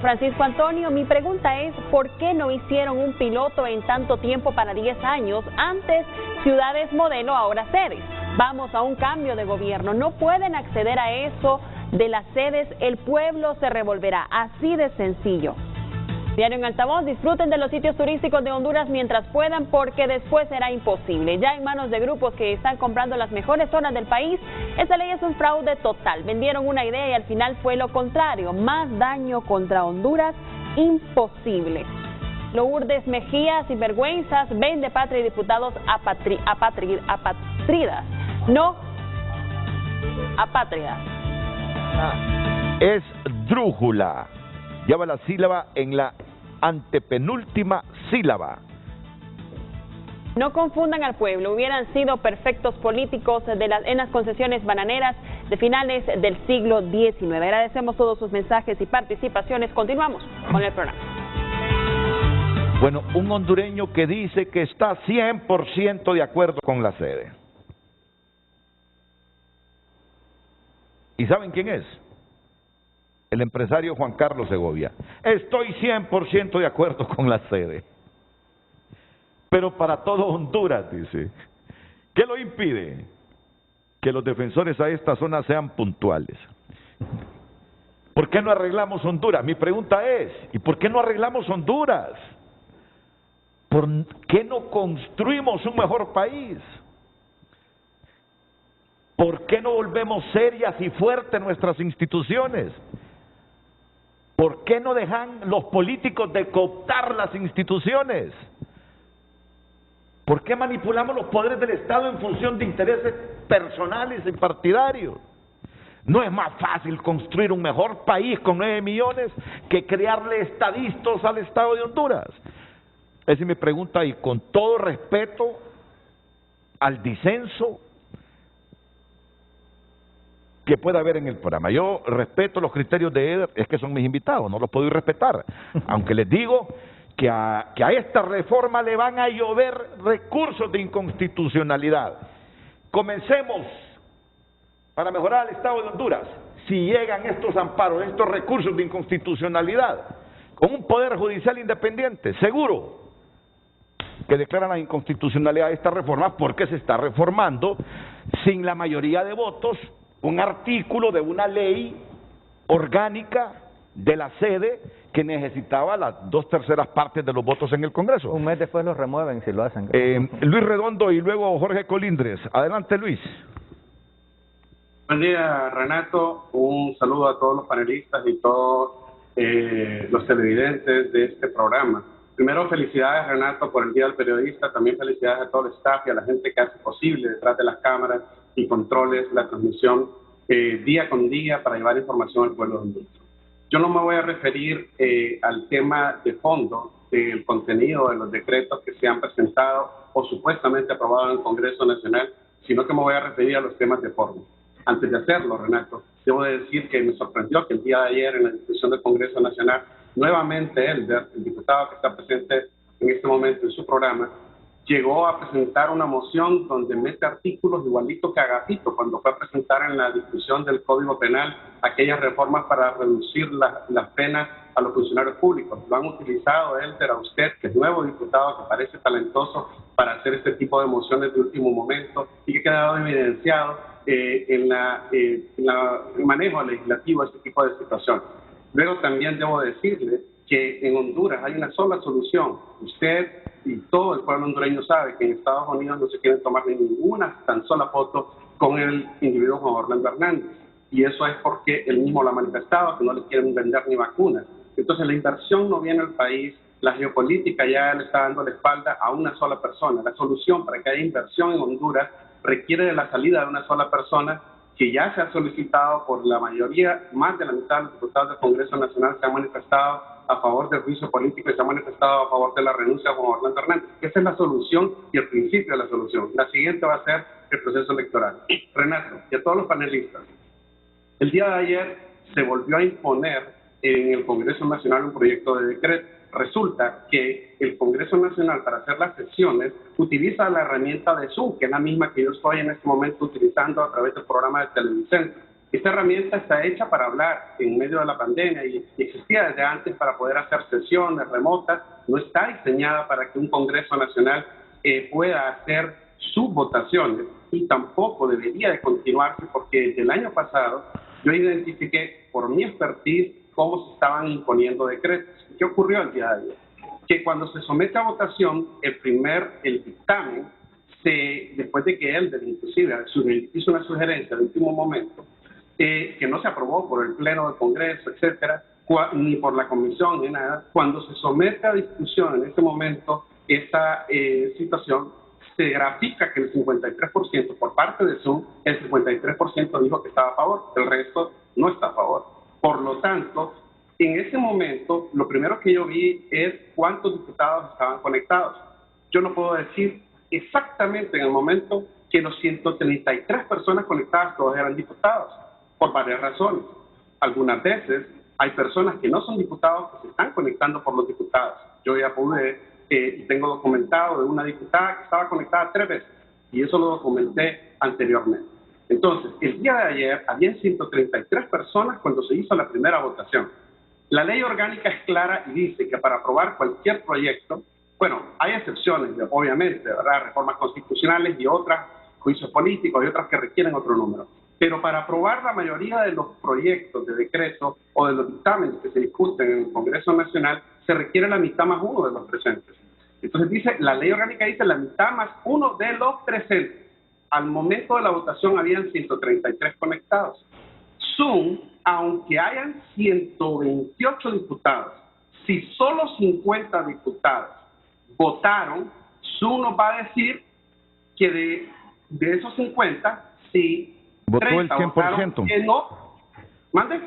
Francisco Antonio, mi pregunta es, ¿por qué no hicieron un piloto en tanto tiempo para 10 años? Antes, ciudades modelo, ahora sedes. Vamos a un cambio de gobierno. No pueden acceder a eso de las sedes, el pueblo se revolverá. Así de sencillo. Diario en Altavoz, disfruten de los sitios turísticos de Honduras mientras puedan, porque después será imposible. Ya en manos de grupos que están comprando las mejores zonas del país, esta ley es un fraude total. Vendieron una idea y al final fue lo contrario. Más daño contra Honduras, imposible. Lourdes Mejía, sinvergüenzas, vende patria y diputados apátridas. No, apátridas. Es drújula. Lleva la sílaba en la antepenúltima sílaba. No confundan al pueblo, hubieran sido perfectos políticos en las concesiones bananeras de finales del siglo XIX. Agradecemos todos sus mensajes y participaciones. Continuamos con el programa. Bueno, un hondureño que dice que está 100% de acuerdo con la sede. ¿Y saben quién es? El empresario Juan Carlos Segovia. Estoy 100% de acuerdo con la sede. Pero para todo Honduras, dice. ¿Qué lo impide? Que los defensores a esta zona sean puntuales. ¿Por qué no arreglamos Honduras? Mi pregunta es, ¿y por qué no arreglamos Honduras? ¿Por qué no construimos un mejor país? ¿Por qué no volvemos serias y fuertes nuestras instituciones? ¿Por qué no dejan los políticos de cooptar las instituciones? ¿Por qué manipulamos los poderes del Estado en función de intereses personales y partidarios? ¿No es más fácil construir un mejor país con 9 millones que crearle estadistas al Estado de Honduras? Esa es mi pregunta, y con todo respeto al disenso que pueda haber en el programa. Yo respeto los criterios de Eder, es que son mis invitados, no los puedo ir respetar. Aunque les digo que a esta reforma le van a llover recursos de inconstitucionalidad. Comencemos para mejorar el Estado de Honduras. Si llegan estos amparos, estos recursos de inconstitucionalidad, con un poder judicial independiente, seguro que declaran la inconstitucionalidad de esta reforma, porque se está reformando sin la mayoría de votos un artículo de una ley orgánica de la sede que necesitaba las 2/3 partes de los votos en el Congreso. Un mes después lo remueven si lo hacen. Luis Redondo y luego Jorge Colindres. Adelante, Luis. Buen día, Renato. Un saludo a todos los panelistas y todos los televidentes de este programa. Primero, felicidades, Renato, por el Día del Periodista. También felicidades a todo el staff y a la gente que hace posible detrás de las cámaras y controles la transmisión día con día para llevar información al pueblo de Honduras. Yo no me voy a referir al tema de fondo del contenido de los decretos que se han presentado o supuestamente aprobados en el Congreso Nacional, sino que me voy a referir a los temas de forma. antes de hacerlo, Renato, debo decir que me sorprendió que el día de ayer en la discusión del Congreso Nacional, nuevamente el diputado que está presente en este momento en su programa, llegó a presentar una moción donde mete artículos igualitos que Agapito cuando fue a presentar en la discusión del Código Penal aquellas reformas para reducir las penas a los funcionarios públicos. Lo han utilizado, Elder, a usted, que es nuevo diputado, que parece talentoso para hacer este tipo de mociones de último momento y que ha quedado evidenciado en el manejo legislativo de este tipo de situaciones. Luego también debo decirle que en Honduras hay una sola solución. Usted y todo el pueblo hondureño sabe que en Estados Unidos no se quieren tomar ninguna tan sola foto con el individuo Juan Orlando Hernández. Y eso es porque él mismo lo ha manifestado, que no le quieren vender ni vacunas. Entonces la inversión no viene al país, la geopolítica ya le está dando la espalda a una sola persona. La solución para que haya inversión en Honduras requiere de la salida de una sola persona, que ya se ha solicitado por la mayoría, más de la mitad de los diputados del Congreso Nacional se han manifestado a favor del juicio político y se han manifestado a favor de la renuncia de Juan Orlando Hernández. Esa es la solución y el principio de la solución. La siguiente va a ser el proceso electoral. Renato, y a todos los panelistas, el día de ayer se volvió a imponer en el Congreso Nacional un proyecto de decreto. Resulta que el Congreso Nacional, para hacer las sesiones, utiliza la herramienta de Zoom, que es la misma que yo estoy en este momento utilizando a través del programa de Televicentro. Esta herramienta está hecha para hablar en medio de la pandemia y existía desde antes para poder hacer sesiones remotas. No está diseñada para que un Congreso Nacional pueda hacer sus votaciones y tampoco debería de continuarse porque desde el año pasado yo identifiqué por mi expertise cómo se estaban imponiendo decretos. ¿Qué ocurrió el día de ayer? Que cuando se somete a votación el dictamen, después de que él inclusive hizo una sugerencia de último momento, que no se aprobó por el Pleno del Congreso, etcétera, ni por la Comisión, ni nada, cuando se somete a discusión en ese momento esta situación, se grafica que el 53% por parte de Zoom, el 53% dijo que estaba a favor, el resto no está a favor. Por lo tanto, en ese momento, lo primero que yo vi es cuántos diputados estaban conectados. Yo no puedo decir exactamente en el momento que los 133 personas conectadas todos eran diputados, por varias razones. Algunas veces hay personas que no son diputados que se están conectando por los diputados. Yo ya pude, y tengo documentado de una diputada que estaba conectada 3 veces, y eso lo documenté anteriormente. Entonces, el día de ayer había 133 personas cuando se hizo la primera votación. La ley orgánica es clara y dice que para aprobar cualquier proyecto, bueno, hay excepciones, obviamente, ¿verdad? Reformas constitucionales y otras, juicios políticos y otras que requieren otro número. Pero para aprobar la mayoría de los proyectos de decreto o de los dictámenes que se discuten en el Congreso Nacional, se requiere la mitad más 1 de los presentes. Entonces dice, la ley orgánica dice la mitad más 1 de los presentes. Al momento de la votación habían 133 conectados. Zoom, aunque hayan 128 diputados, si solo 50 diputados votaron, Zoom nos va a decir que de esos 50, si votó 30 el 100%. votaron que no. ¿Mande?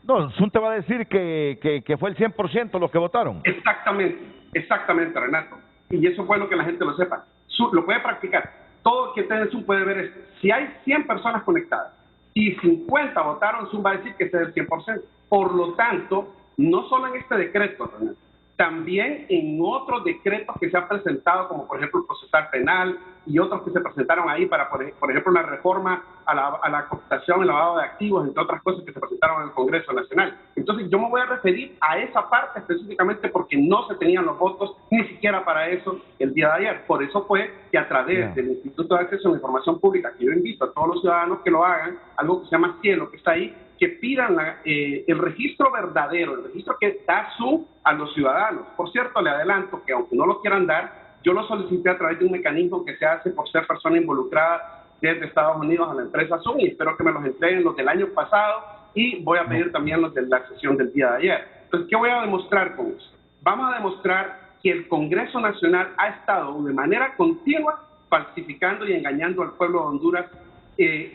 No, Zoom te va a decir que fue el 100% los que votaron. Exactamente, Renato. Y eso es bueno que la gente lo sepa. Lo puede practicar. Todo el que tenga Zoom puede ver esto. Si hay 100 personas conectadas y 50 votaron, Zoom va a decir que ese es el 100%. Por lo tanto, no solo en este decreto, Renato, también en otros decretos que se han presentado, como por ejemplo el procesal penal y otros que se presentaron ahí para, por ejemplo, una reforma a la computación, el lavado de activos, entre otras cosas que se presentaron en el Congreso Nacional. Entonces yo me voy a referir a esa parte específicamente porque no se tenían los votos ni siquiera para eso el día de ayer. Por eso fue que a través del Instituto de Acceso a la Información Pública, que yo invito a todos los ciudadanos que lo hagan, algo que se llama Cielo, que está ahí, que pidan el registro verdadero, el registro que da Zoom a los ciudadanos. Por cierto, le adelanto que aunque no lo quieran dar, yo lo solicité a través de un mecanismo que se hace por ser persona involucrada desde Estados Unidos a la empresa Zoom y espero que me los entreguen los del año pasado y voy a pedir también los de la sesión del día de ayer. Entonces, ¿qué voy a demostrar con eso? Vamos a demostrar que el Congreso Nacional ha estado de manera continua falsificando y engañando al pueblo de Honduras,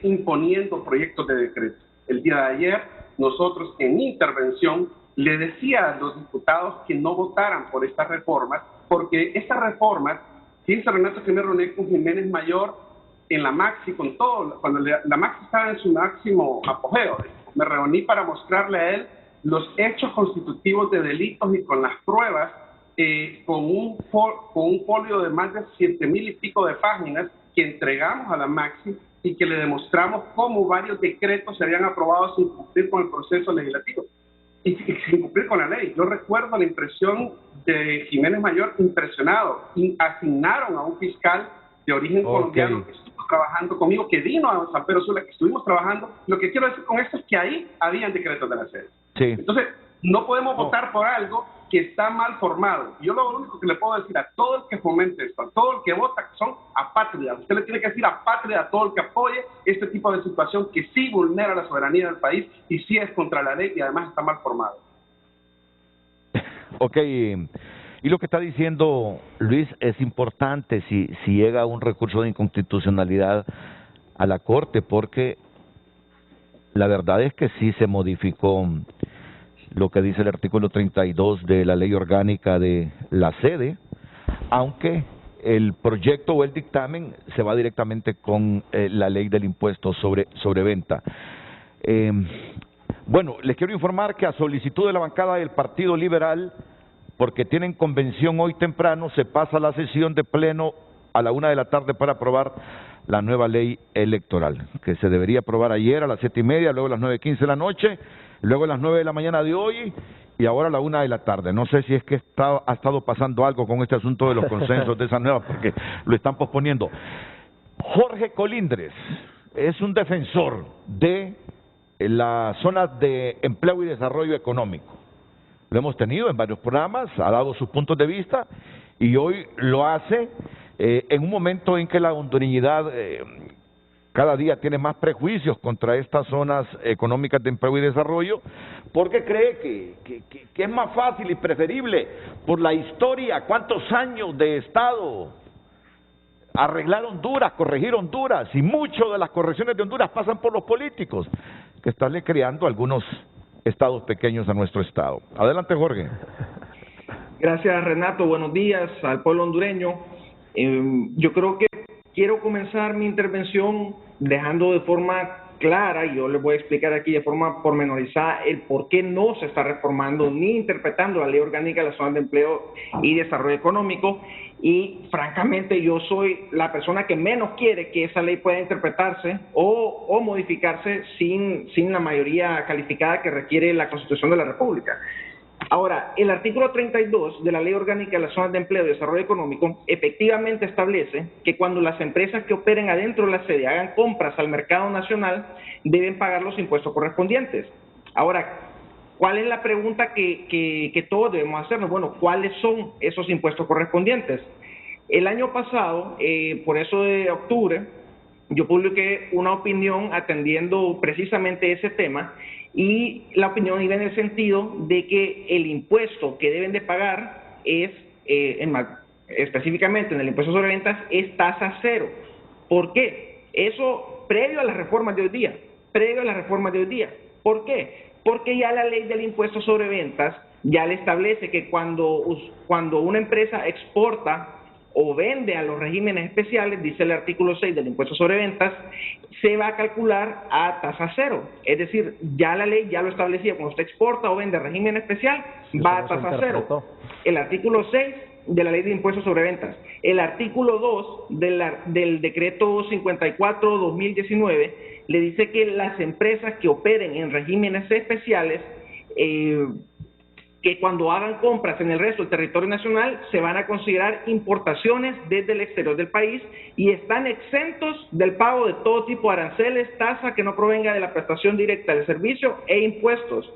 imponiendo proyectos de decreto. El día de ayer, nosotros en mi intervención le decía a los diputados que no votaran por estas reformas, porque estas reformas, fíjense Renato, que me reuní con Jiménez Mayor en la Maxi con todo, cuando la Maxi estaba en su máximo apogeo. Me reuní para mostrarle a él los hechos constitutivos de delitos y con las pruebas, con un folio de más de 7,000 y pico de páginas que entregamos a la Maxi y que le demostramos cómo varios decretos se habían aprobado sin cumplir con el proceso legislativo y sin cumplir con la ley. Yo recuerdo la impresión de Jiménez Mayor impresionado. Asignaron a un fiscal de origen colombiano que estuvo trabajando conmigo, que vino a San Pedro Sula, que estuvimos trabajando. Lo que quiero decir con esto es que ahí habían decretos de la sede. Sí. Entonces, no podemos votar por algo que está mal formado. Yo lo único que le puedo decir a todo el que fomente esto, a todo el que vota, que son apátridas. Usted le tiene que decir apátrida a todo el que apoye este tipo de situación que sí vulnera la soberanía del país y sí es contra la ley y además está mal formado. Ok, y lo que está diciendo Luis es importante si llega un recurso de inconstitucionalidad a la Corte, porque la verdad es que sí se modificó lo que dice el artículo 32 de la ley orgánica de la sede, aunque el proyecto o el dictamen se va directamente con la ley del impuesto sobre venta. Bueno, les quiero informar que a solicitud de la bancada del Partido Liberal, porque tienen convención hoy temprano, se pasa la sesión de pleno a la 1 de la tarde para aprobar la nueva ley electoral, que se debería aprobar ayer a las 7:30, luego a las 9:15 de la noche, luego a las 9 de la mañana de hoy y ahora a la 1 de la tarde. No sé si es que ha estado pasando algo con este asunto de los consensos de esa nueva, porque lo están posponiendo. Jorge Colindres es un defensor de las zonas de empleo y desarrollo económico. Lo hemos tenido en varios programas, ha dado sus puntos de vista y hoy lo hace en un momento en que la hondureñidad cada día tiene más prejuicios contra estas zonas económicas de empleo y desarrollo, porque cree que es más fácil y preferible por la historia, cuántos años de Estado, arreglar Honduras, corregir Honduras, y mucho de las correcciones de Honduras pasan por los políticos, que están creando algunos estados pequeños a nuestro estado. Adelante, Jorge. Gracias, Renato. Buenos días al pueblo hondureño. Yo creo que quiero comenzar mi intervención dejando de forma clara, y yo les voy a explicar aquí de forma pormenorizada el por qué no se está reformando ni interpretando la Ley Orgánica de las Zonas de Empleo y Desarrollo Económico, y francamente yo soy la persona que menos quiere que esa ley pueda interpretarse o modificarse sin la mayoría calificada que requiere la Constitución de la República. Ahora, el artículo 32 de la Ley Orgánica de las Zonas de Empleo y Desarrollo Económico efectivamente establece que cuando las empresas que operen adentro de la sede hagan compras al mercado nacional, deben pagar los impuestos correspondientes. Ahora, ¿cuál es la pregunta que todos debemos hacernos? Bueno, ¿cuáles son esos impuestos correspondientes? El año pasado, por eso de octubre, yo publiqué una opinión atendiendo precisamente ese tema, y la opinión iba en el sentido de que el impuesto que deben de pagar es, específicamente en el impuesto sobre ventas, es tasa cero. ¿Por qué? Eso previo a las reformas de hoy día, ¿Por qué? Porque ya la ley del impuesto sobre ventas ya le establece que cuando una empresa exporta o vende a los regímenes especiales, dice el artículo 6 del impuesto sobre ventas, se va a calcular a tasa cero. Es decir, ya la ley ya lo establecía, cuando usted exporta o vende régimen especial, va a tasa cero. El artículo 6 de la ley de impuestos sobre ventas. El artículo 2 del decreto 54/2019 le dice que las empresas que operen en regímenes especiales, que cuando hagan compras en el resto del territorio nacional se van a considerar importaciones desde el exterior del país y están exentos del pago de todo tipo de aranceles, tasa que no provenga de la prestación directa del servicio e impuestos.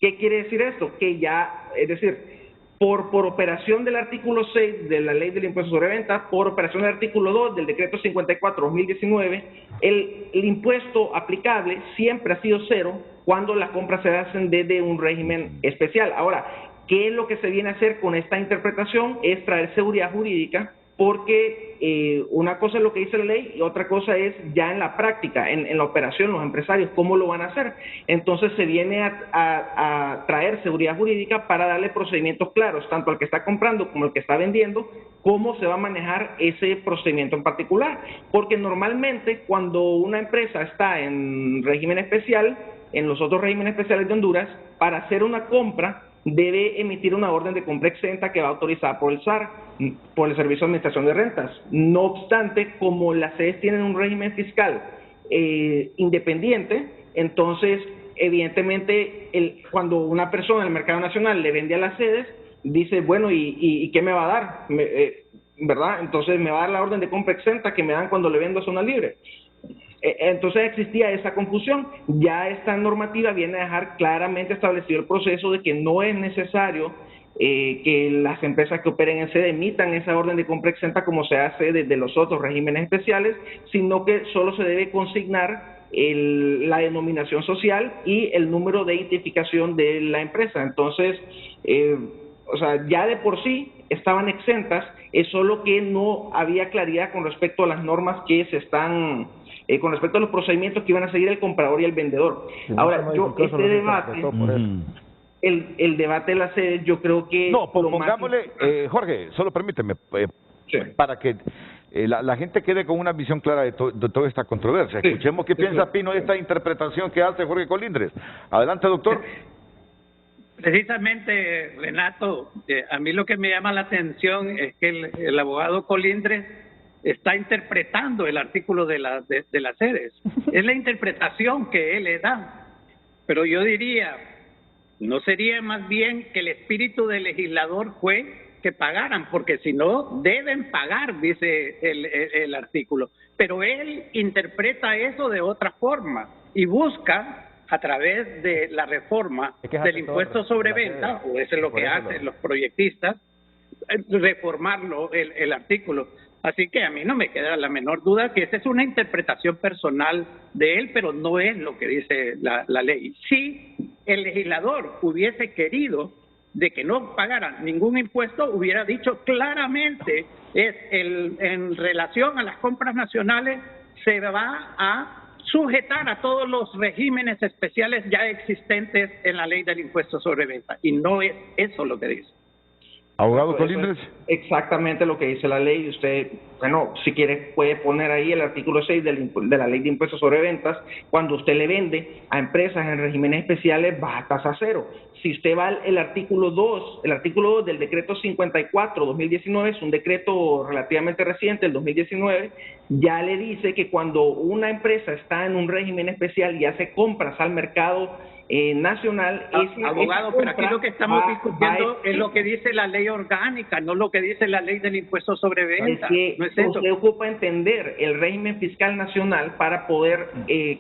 ¿Qué quiere decir esto? Que ya, es decir, por operación del artículo 6 de la ley del impuesto sobre ventas, por operación del artículo 2 del decreto 54/2019, el impuesto aplicable siempre ha sido cero cuando las compras se hacen desde un régimen especial. Ahora, ¿qué es lo que se viene a hacer con esta interpretación? Es traer seguridad jurídica, porque una cosa es lo que dice la ley y otra cosa es ya en la práctica, en la operación, los empresarios, ¿cómo lo van a hacer? Entonces se viene a traer seguridad jurídica para darle procedimientos claros, tanto al que está comprando como al que está vendiendo, cómo se va a manejar ese procedimiento en particular, porque normalmente cuando una empresa está en régimen especial, en los otros regímenes especiales de Honduras, para hacer una compra debe emitir una orden de compra exenta que va autorizada por el SAR, por el Servicio de Administración de Rentas. No obstante, como las sedes tienen un régimen fiscal independiente, entonces evidentemente cuando una persona en el mercado nacional le vende a las sedes, dice, bueno, ¿y qué me va a dar? ¿Verdad? Entonces me va a dar la orden de compra exenta que me dan cuando le vendo a zona libre. Entonces existía esa confusión. Ya esta normativa viene a dejar claramente establecido el proceso de que no es necesario que las empresas que operen en sede emitan esa orden de compra exenta como se hace desde los otros regímenes especiales, sino que solo se debe consignar la denominación social y el número de identificación de la empresa. Entonces, o sea, ya de por sí estaban exentas, es solo que no había claridad con respecto a las normas que se están, con respecto a los procedimientos que iban a seguir el comprador y el vendedor. Ahora, yo este debate, el debate de las sedes, yo creo que... No, pongámosle, Jorge, solo permíteme, para que la gente quede con una visión clara de toda esta controversia. Escuchemos qué piensa Pino de esta interpretación que hace Jorge Colindres. Adelante, doctor. Precisamente, Renato, a mí lo que me llama la atención es que el abogado Colindres está interpretando el artículo de las sedes. Es la interpretación que él le da. Pero yo diría, ¿no sería más bien que el espíritu del legislador fue que pagaran? Porque si no, deben pagar, dice el artículo. Pero él interpreta eso de otra forma y busca, a través de la reforma del impuesto sobre venta, o eso es lo que hacen los proyectistas, reformarlo, el artículo. Así que a mí no me queda la menor duda que esa es una interpretación personal de él, pero no es lo que dice la ley. Si el legislador hubiese querido de que no pagaran ningún impuesto, hubiera dicho claramente, en relación a las compras nacionales, se va a sujetar a todos los regímenes especiales ya existentes en la ley del impuesto sobre venta. Y no es eso lo que dice. Abogado Colindres. Exactamente lo que dice la ley. Usted, bueno, si quiere puede poner ahí el artículo 6 de la ley de impuestos sobre ventas. Cuando usted le vende a empresas en regímenes especiales, baja tasa cero. Si usted va al artículo 2, el artículo 2 del decreto 54/2019, es un decreto relativamente reciente, el 2019, ya le dice que cuando una empresa está en un régimen especial y hace compras al mercado nacional, abogado, pero aquí lo que estamos discutiendo es lo que dice la ley orgánica, no lo que dice la ley del impuesto sobre venta. Es que no es eso. Usted ocupa entender el régimen fiscal nacional para poder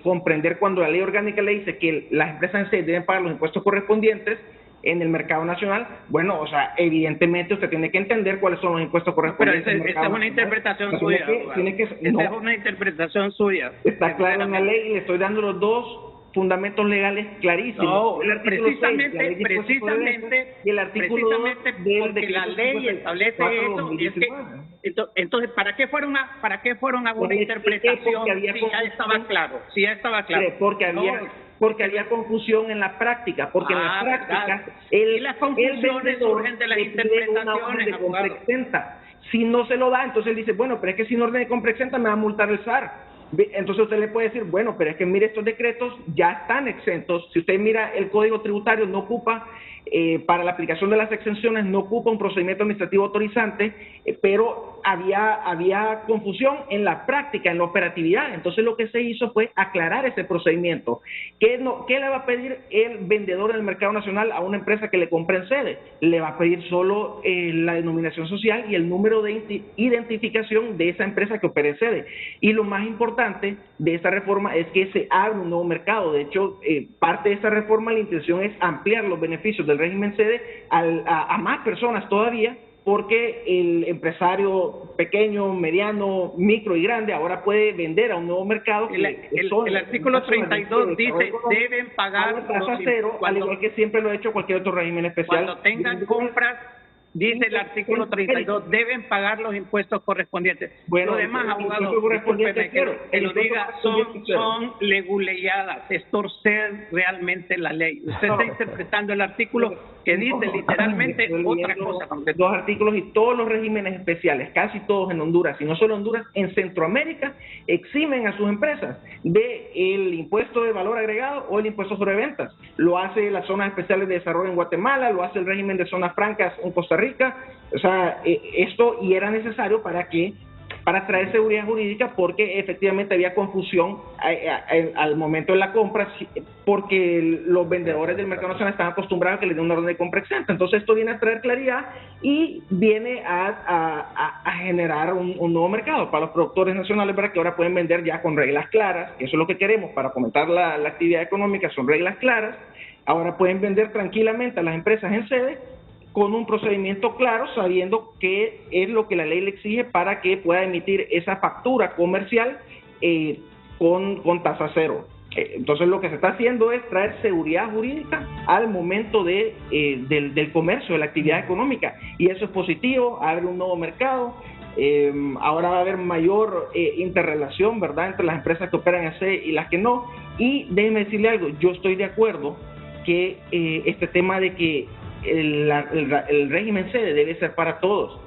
comprender cuando la ley orgánica le dice que las empresas en sí deben pagar los impuestos correspondientes en el mercado nacional. Bueno, o sea, evidentemente usted tiene que entender cuáles son los impuestos correspondientes. Pero esa es una interpretación suya. Esa es una interpretación suya. Está claro en la ley y le estoy dando los dos fundamentos legales clarísimos. No, precisamente porque la ley establece eso. Y es que, entonces, ¿para qué fueron a una interpretación si ya estaba claro? Si ya estaba claro. Porque había confusión en la práctica, porque en la práctica las confusiones surgen de las interpretaciones, abogado. Si no se lo da, entonces él dice, bueno, pero es que sin orden de compra exenta me va a multar el SAR. Entonces usted le puede decir, bueno, pero es que mire, estos decretos ya están exentos. Si usted mira el Código Tributario, no ocupa, para la aplicación de las exenciones, no ocupa un procedimiento administrativo autorizante, pero había confusión en la práctica, en la operatividad. Entonces lo que se hizo fue aclarar ese procedimiento. ¿Qué le va a pedir el vendedor en el mercado nacional a una empresa que le compre en sede? Le va a pedir solo la denominación social y el número de identificación de esa empresa que opere en sede. Y lo más importante de esta reforma es que se abre un nuevo mercado. De hecho, parte de esta reforma, la intención es ampliar los beneficios del régimen sede a más personas todavía, porque el empresario pequeño, mediano, micro y grande ahora puede vender a un nuevo mercado. El artículo 32 dice deben pagar tasa cero, al igual que siempre lo ha hecho cualquier otro régimen especial. Cuando tengan compras Dice el artículo 32, deben pagar los impuestos correspondientes. Bueno, lo demás, abogado, correspondiente que lo diga, son leguleyadas, es torcer realmente la ley. Usted está interpretando el artículo que dice literalmente otra cosa. Dos artículos y todos los regímenes especiales, casi todos en Honduras, y no solo Honduras, en Centroamérica, eximen a sus empresas del impuesto de valor agregado o el impuesto sobre ventas. Lo hace las zonas especiales de desarrollo en Guatemala, lo hace el régimen de zonas francas en Costa Rica. O sea, esto y era necesario para traer seguridad jurídica, porque efectivamente había confusión al momento de la compra, porque los vendedores del mercado nacional estaban acostumbrados a que les den una orden de compra exenta. Entonces esto viene a traer claridad y viene a generar un nuevo mercado para los productores nacionales, para que ahora pueden vender ya con reglas claras. Eso es lo que queremos para fomentar la actividad económica, son reglas claras. Ahora pueden vender tranquilamente a las empresas en sede con un procedimiento claro, sabiendo qué es lo que la ley le exige para que pueda emitir esa factura comercial con tasa cero. Entonces lo que se está haciendo es traer seguridad jurídica al momento del comercio, de la actividad económica, y eso es positivo, abre un nuevo mercado. Ahora va a haber mayor interrelación, ¿verdad?, entre las empresas que operan en sede y las que no. Y déjeme decirle algo, yo estoy de acuerdo que este tema de que el régimen sede debe ser para todos.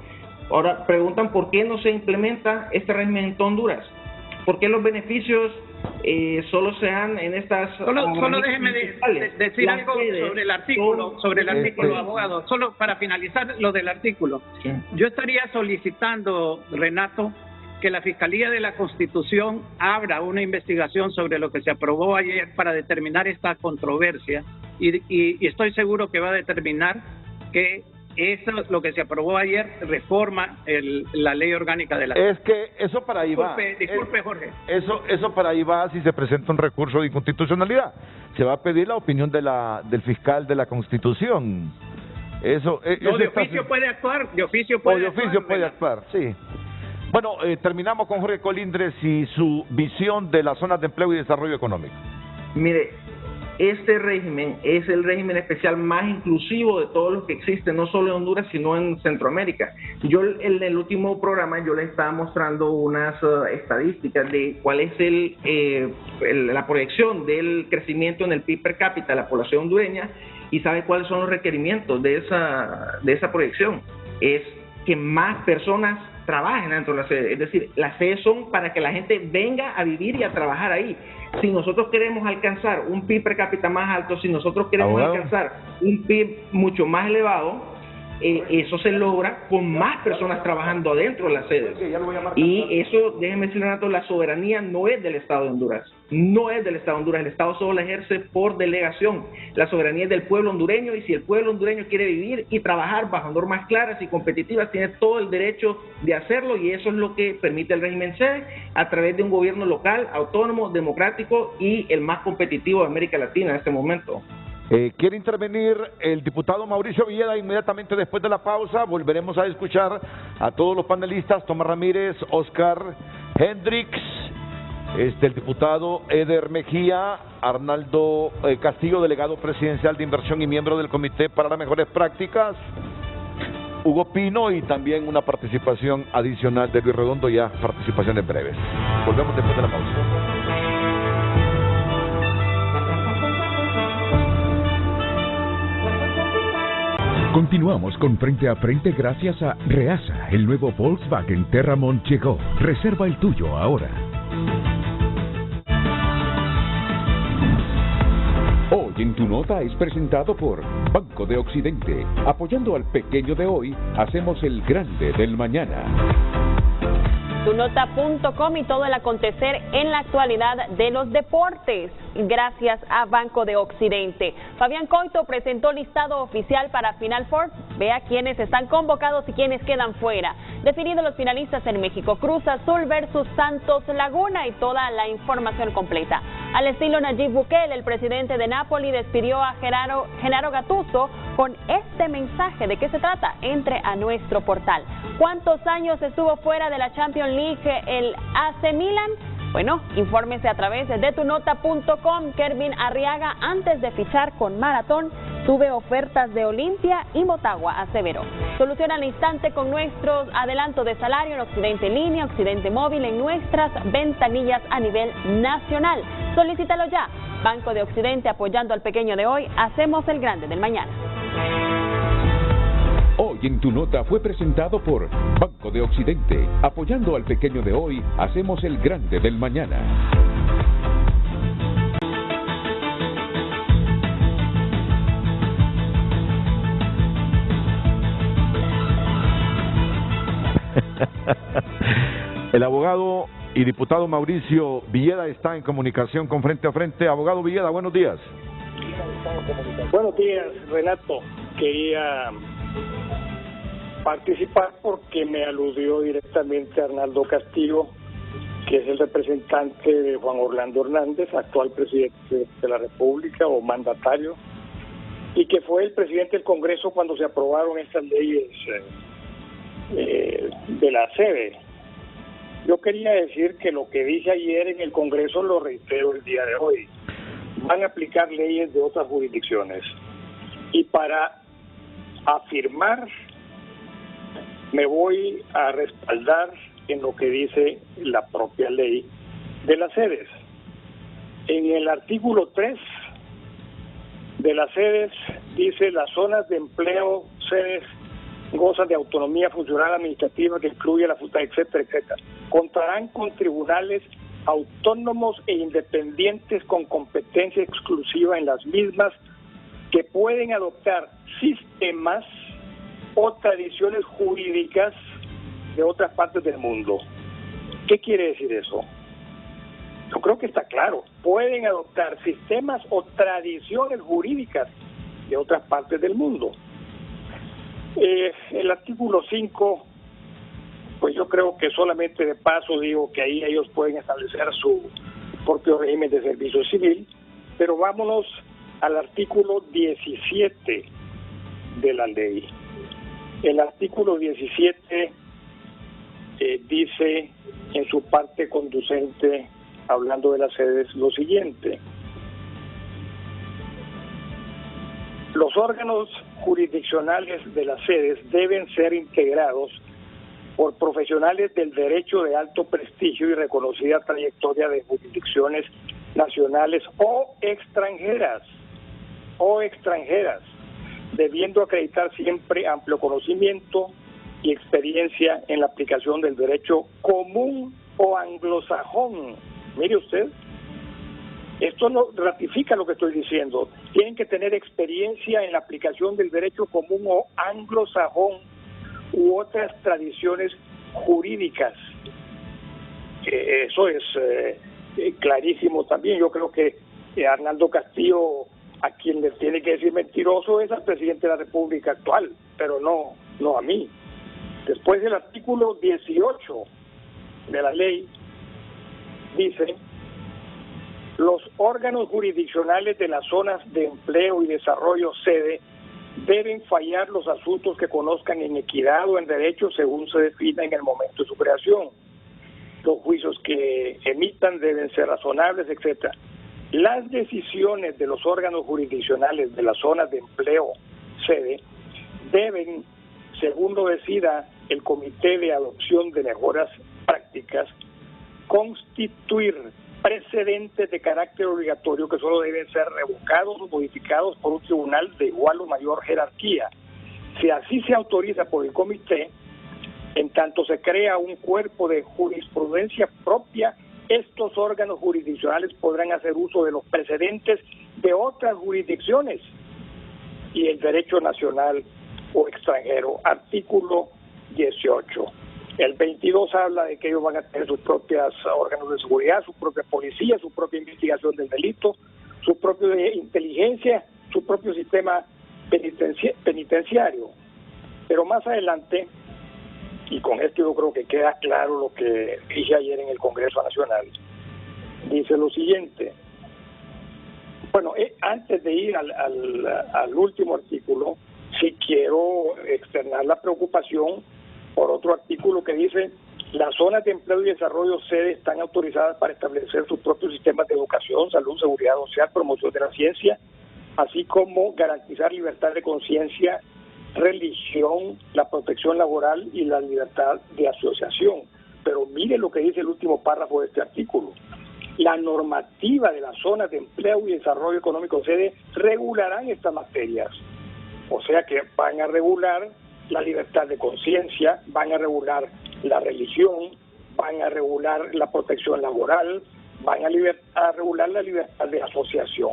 Ahora preguntan por qué no se implementa este régimen en Honduras, por qué los beneficios solo se dan en estas... Solo déjeme decir algo sobre el artículo, abogado, solo para finalizar lo del artículo. Sí. Yo estaría solicitando, Renato, que la Fiscalía de la Constitución abra una investigación sobre lo que se aprobó ayer para determinar esta controversia, y estoy seguro que va a determinar que eso, lo que se aprobó ayer, reforma la ley orgánica de la... Es que eso para ahí va. Disculpe, Jorge. Eso para ahí va si se presenta un recurso de inconstitucionalidad. Se va a pedir la opinión del fiscal de la Constitución. Eso de oficio puede actuar, puede actuar, sí. Bueno, terminamos con Jorge Colindres y su visión de las zonas de empleo y desarrollo económico. Mire, este régimen es el régimen especial más inclusivo de todos los que existen, no solo en Honduras, sino en Centroamérica. Yo en el último programa yo les estaba mostrando unas estadísticas de cuál es la proyección del crecimiento en el PIB per cápita de la población hondureña, y sabe cuáles son los requerimientos de esa proyección. Es que más personas trabajen dentro de la sede, es decir, las sedes son para que la gente venga a vivir y a trabajar ahí. Si nosotros queremos alcanzar un PIB per cápita más alto, si nosotros queremos alcanzar un PIB mucho más elevado, eso se logra con más personas trabajando adentro de las sedes. Y eso, déjenme decirle, Renato, la soberanía no es del Estado de Honduras. No es del Estado de Honduras. El Estado solo la ejerce por delegación. La soberanía es del pueblo hondureño, y si el pueblo hondureño quiere vivir y trabajar bajo normas claras y competitivas, tiene todo el derecho de hacerlo, y eso es lo que permite el régimen sede a través de un gobierno local, autónomo, democrático y el más competitivo de América Latina en este momento. Quiere intervenir el diputado Mauricio Villeda inmediatamente después de la pausa. Volveremos a escuchar a todos los panelistas: Tomás Ramírez, Oscar Hendrix, el diputado Eder Mejía, Arnaldo Castillo, delegado presidencial de inversión y miembro del Comité para las Mejores Prácticas, Hugo Pino, y también una participación adicional de Luis Redondo, ya participaciones breves. Volvemos después de la pausa. Continuamos con Frente a Frente gracias a Reasa. El nuevo Volkswagen Terramont llegó. Reserva el tuyo ahora. Hoy en Tu Nota es presentado por Banco de Occidente. Apoyando al pequeño de hoy, hacemos el grande del mañana. tunota.com y todo el acontecer en la actualidad de los deportes, gracias a Banco de Occidente. Fabián Coito presentó listado oficial para Final Four. Vea quiénes están convocados y quiénes quedan fuera. Definidos los finalistas en México: Cruz Azul versus Santos Laguna, y toda la información completa. Al estilo Nayib Bukele, el presidente de Napoli despidió a Gennaro Gattuso con este mensaje. ¿De qué se trata? Entre a nuestro portal. ¿Cuántos años estuvo fuera de la Champions League el AC Milan? Bueno, infórmese a través de tunota.com. Kervin Arriaga, antes de fichar con Maratón, Sube ofertas de Olimpia y Motagua, aseveró. Soluciona al instante con nuestros adelantos de salario en Occidente en línea, Occidente móvil en nuestras ventanillas a nivel nacional. Solicítalo ya. Banco de Occidente, apoyando al pequeño de hoy, hacemos el grande del mañana. Hoy en Tu Nota fue presentado por Banco de Occidente, apoyando al pequeño de hoy, hacemos el grande del mañana. El abogado y diputado Mauricio Villeda está en comunicación con Frente a Frente. Abogado Villeda, buenos días. Buenos días, Renato. Quería participar porque me aludió directamente a Arnaldo Castillo, que es el representante de Juan Orlando Hernández, actual presidente de la República o mandatario, y que fue el presidente del Congreso cuando se aprobaron estas leyes de la sede. Yo quería decir que lo que dije ayer en el Congreso lo reitero el día de hoy. Van a aplicar leyes de otras jurisdicciones. Y para afirmar, me voy a respaldar en lo que dice la propia ley de las sedes. En el artículo 3 de las sedes dice: las zonas de empleo, sedes, gozan de autonomía funcional administrativa que incluye la FUTA, etcétera, etcétera. Contarán con tribunales autónomos e independientes con competencia exclusiva en las mismas, que pueden adoptar sistemas o tradiciones jurídicas de otras partes del mundo. ¿Qué quiere decir eso? Yo creo que está claro. Pueden adoptar sistemas o tradiciones jurídicas de otras partes del mundo. El artículo 5, pues yo creo que solamente de paso digo que ahí ellos pueden establecer su propio régimen de servicio civil, pero vámonos al artículo 17 de la ley. El artículo 17 dice en su parte conducente, hablando de las sedes, lo siguiente: los órganos jurisdiccionales de las sedes deben ser integrados por profesionales del derecho de alto prestigio y reconocida trayectoria de jurisdicciones nacionales o extranjeras, debiendo acreditar siempre amplio conocimiento y experiencia en la aplicación del derecho común o anglosajón. Mire usted, esto no ratifica lo que estoy diciendo. Tienen que tener experiencia en la aplicación del derecho común o anglosajón u otras tradiciones jurídicas. Eso es clarísimo también. Yo creo que Arnaldo Castillo, a quien le tiene que decir mentiroso, es al presidente de la República actual, pero no a mí. Después, el artículo 18 de la ley dice: los órganos jurisdiccionales de las zonas de empleo y desarrollo sede deben fallar los asuntos que conozcan en equidad o en derecho según se defina en el momento de su creación. Los juicios que emitan deben ser razonables, etcétera. Las decisiones de los órganos jurisdiccionales de las zonas de empleo sede deben, según lo decida el Comité de Adopción de Mejoras Prácticas, constituir precedentes de carácter obligatorio que solo deben ser revocados o modificados por un tribunal de igual o mayor jerarquía. Si así se autoriza por el comité, en tanto se crea un cuerpo de jurisprudencia propia, estos órganos jurisdiccionales podrán hacer uso de los precedentes de otras jurisdicciones y el derecho nacional o extranjero. Artículo 18. El 22 habla de que ellos van a tener sus propios órganos de seguridad, su propia policía, su propia investigación del delito, su propia inteligencia, su propio sistema penitenciario. Pero más adelante, y con esto yo creo que queda claro lo que dije ayer en el Congreso Nacional, dice lo siguiente. Bueno, antes de ir al último artículo, sí quiero externar la preocupación por otro artículo que dice: las zonas de empleo y desarrollo sede están autorizadas para establecer sus propios sistemas de educación, salud, seguridad social, promoción de la ciencia así como garantizar libertad de conciencia, religión, la protección laboral y la libertad de asociación. Pero mire lo que dice el último párrafo de este artículo. La normativa de las zonas de empleo y desarrollo económico sede regularán estas materias. O sea que van a regular la libertad de conciencia, van a regular la religión, van a regular la protección laboral, van a regular la libertad de asociación.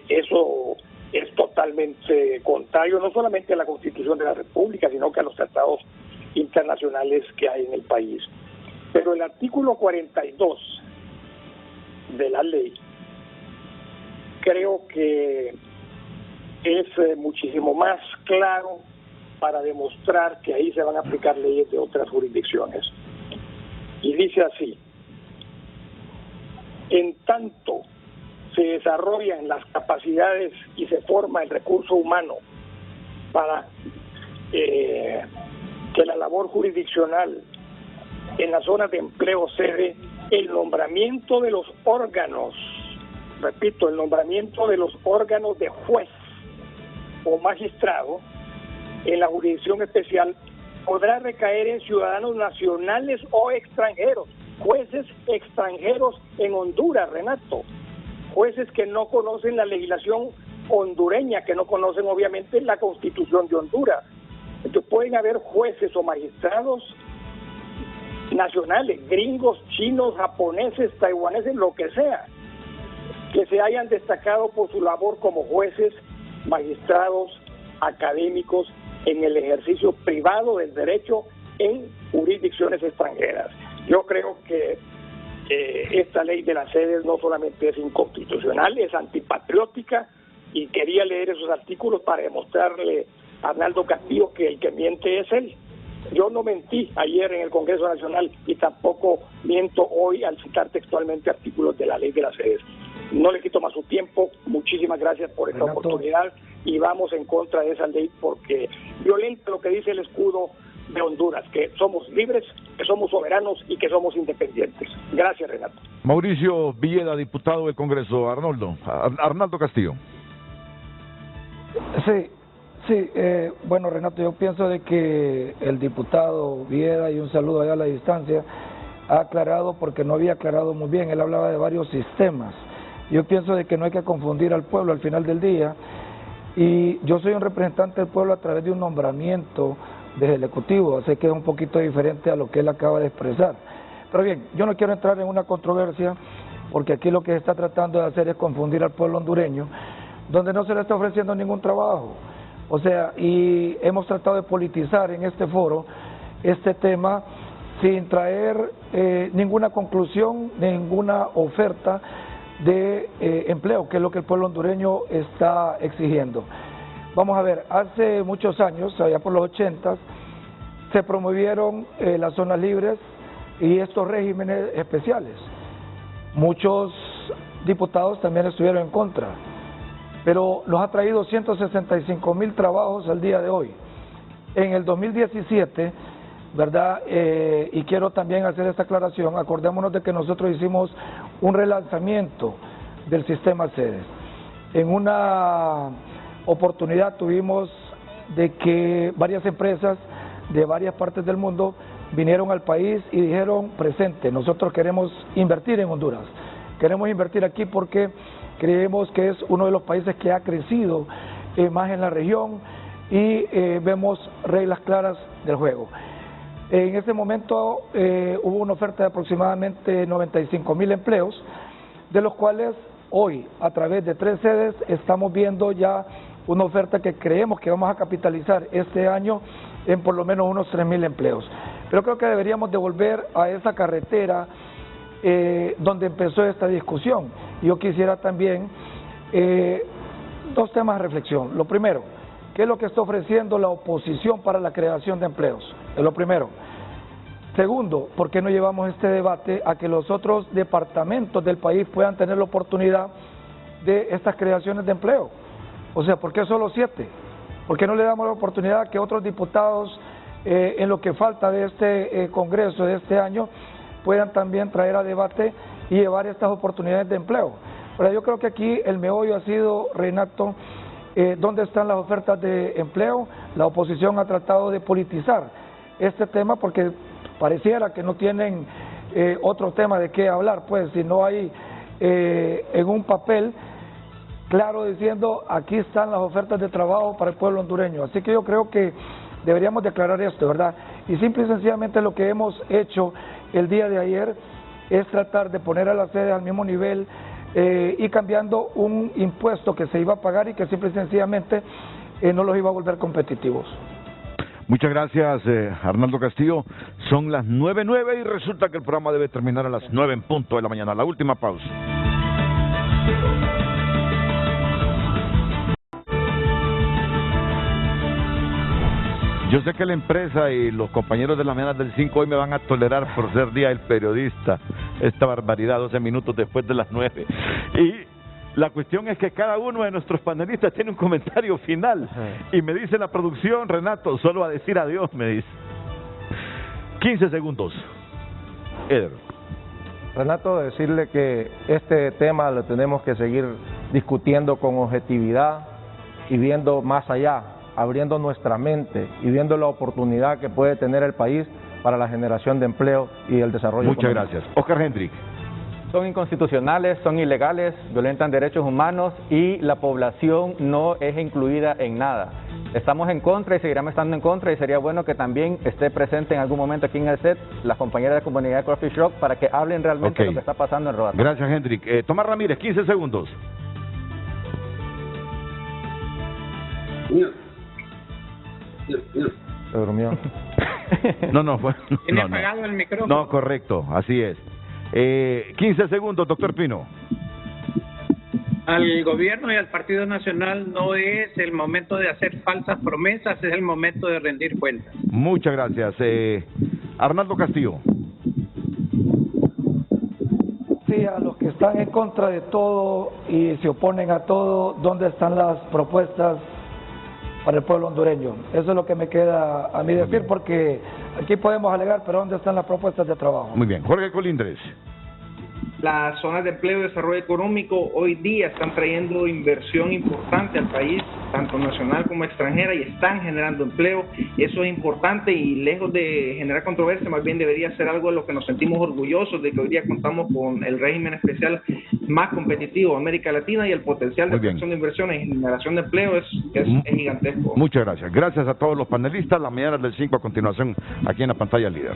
Eso es totalmente contrario no solamente a la Constitución de la República, sino que a los tratados internacionales que hay en el país. Pero el artículo 42 de la ley creo que es muchísimo más claro para demostrar que ahí se van a aplicar leyes de otras jurisdicciones. Y dice así: en tanto se desarrollan las capacidades y se forma el recurso humano para que la labor jurisdiccional en las zonas de empleo sede, el nombramiento de los órganos, repito, el nombramiento de los órganos de juez o magistrado en la jurisdicción especial podrá recaer en ciudadanos nacionales o extranjeros, jueces extranjeros en Honduras, Renato, jueces que no conocen la legislación hondureña, que no conocen obviamente la Constitución de Honduras. Entonces pueden haber jueces o magistrados nacionales, gringos, chinos, japoneses, taiwaneses, lo que sea, que se hayan destacado por su labor como jueces, magistrados, académicos en el ejercicio privado del derecho en jurisdicciones extranjeras. Yo creo que esta ley de las sedes no solamente es inconstitucional, es antipatriótica, y quería leer esos artículos para demostrarle a Arnaldo Castillo que el que miente es él. Yo no mentí ayer en el Congreso Nacional y tampoco miento hoy al citar textualmente artículos de la ley de las sedes. No le quito más su tiempo. Muchísimas gracias por esta oportunidad y vamos en contra de esa ley porque violenta lo que dice el escudo de Honduras, que somos libres, que somos soberanos y que somos independientes. Gracias, Renato. Mauricio Villeda, diputado del Congreso. Arnaldo Castillo. Sí, bueno, Renato, yo pienso de que el diputado Villeda, y un saludo allá a la distancia, ha aclarado porque no había aclarado muy bien. Él hablaba de varios sistemas. Yo pienso de que no hay que confundir al pueblo al final del día, y yo soy un representante del pueblo a través de un nombramiento del Ejecutivo, así que es un poquito diferente a lo que él acaba de expresar. Pero bien, yo no quiero entrar en una controversia, porque aquí lo que se está tratando de hacer es confundir al pueblo hondureño, donde no se le está ofreciendo ningún trabajo. O sea, y hemos tratado de politizar en este foro este tema sin traer ninguna conclusión, ninguna oferta de empleo, que es lo que el pueblo hondureño está exigiendo. Vamos a ver, hace muchos años, allá por los 80s, se promovieron las zonas libres y estos regímenes especiales. Muchos diputados también estuvieron en contra, pero nos ha traído 165,000 trabajos al día de hoy. En el 2017, ¿verdad? Y quiero también hacer esta aclaración, acordémonos de que nosotros hicimos un relanzamiento del sistema SEDES. En una oportunidad tuvimos de que varias empresas de varias partes del mundo vinieron al país y dijeron: presente, nosotros queremos invertir en Honduras, queremos invertir aquí porque creemos que es uno de los países que ha crecido más en la región y vemos reglas claras del juego. En ese momento hubo una oferta de aproximadamente 95,000 empleos, de los cuales hoy, a través de 3 sedes, estamos viendo ya una oferta que creemos que vamos a capitalizar este año en por lo menos unos 3,000 empleos. Pero creo que deberíamos de volver a esa carretera donde empezó esta discusión. Yo quisiera también 2 temas de reflexión. Lo primero, ¿qué es lo que está ofreciendo la oposición para la creación de empleos? Es lo primero. Segundo, ¿por qué no llevamos este debate a que los otros departamentos del país puedan tener la oportunidad de estas creaciones de empleo? O sea, ¿por qué solo 7? ¿Por qué no le damos la oportunidad a que otros diputados, en lo que falta de este Congreso de este año, puedan también traer a debate y llevar estas oportunidades de empleo? Pero yo creo que aquí el meollo ha sido, Renato, ¿dónde están las ofertas de empleo? La oposición ha tratado de politizar este tema porque pareciera que no tienen otro tema de qué hablar, pues si no hay en un papel claro diciendo aquí están las ofertas de trabajo para el pueblo hondureño. Así que yo creo que deberíamos declarar esto, ¿verdad? Y simple y sencillamente lo que hemos hecho el día de ayer es tratar de poner a las sedes al mismo nivel y cambiando un impuesto que se iba a pagar y que simple y sencillamente no los iba a volver competitivos. Muchas gracias, Arnaldo Castillo. Son las 9:09 y resulta que el programa debe terminar a las 9 en punto de la mañana. La última pausa. Yo sé que la empresa y los compañeros de la mañana del 5 hoy me van a tolerar por ser día del periodista. Esta barbaridad, 12 minutos después de las 9. Y la cuestión es que cada uno de nuestros panelistas tiene un comentario final. Y me dice la producción, Renato, solo a decir adiós, me dice. 15 segundos. Eder. Renato, decirle que este tema lo tenemos que seguir discutiendo con objetividad y viendo más allá, abriendo nuestra mente y viendo la oportunidad que puede tener el país para la generación de empleo y el desarrollo económico. Muchas gracias. Oscar Hendrik. Son inconstitucionales, son ilegales, violentan derechos humanos y la población no es incluida en nada. Estamos en contra y seguiremos estando en contra y sería bueno que también esté presente en algún momento aquí en el set las compañeras de comunidad de Coffee Shop para que hablen realmente de lo que está pasando en Roatán. Gracias, Hendrik. Tomás Ramírez, 15 segundos. Se durmió. No. ¿Tiene apagado el micrófono? No, correcto, así es. 15 segundos, doctor Pino. Al gobierno y al Partido Nacional no es el momento de hacer falsas promesas, es el momento de rendir cuentas. Muchas gracias. Arnaldo Castillo. Sí, a los que están en contra de todo y se oponen a todo, ¿dónde están las propuestas para el pueblo hondureño? Eso es lo que me queda a mí decir, porque aquí podemos alegar, pero ¿dónde están las propuestas de trabajo? Muy bien. Jorge Colindres. Las zonas de empleo y desarrollo económico hoy día están trayendo inversión importante al país, tanto nacional como extranjera, y están generando empleo. Eso es importante y lejos de generar controversia, más bien debería ser algo de lo que nos sentimos orgullosos de que hoy día contamos con el régimen especial más competitivo de América Latina y el potencial de atracción de inversiones y generación de empleo es gigantesco. Muchas gracias. Gracias a todos los panelistas. La mañana del 5 a continuación aquí en la pantalla líder.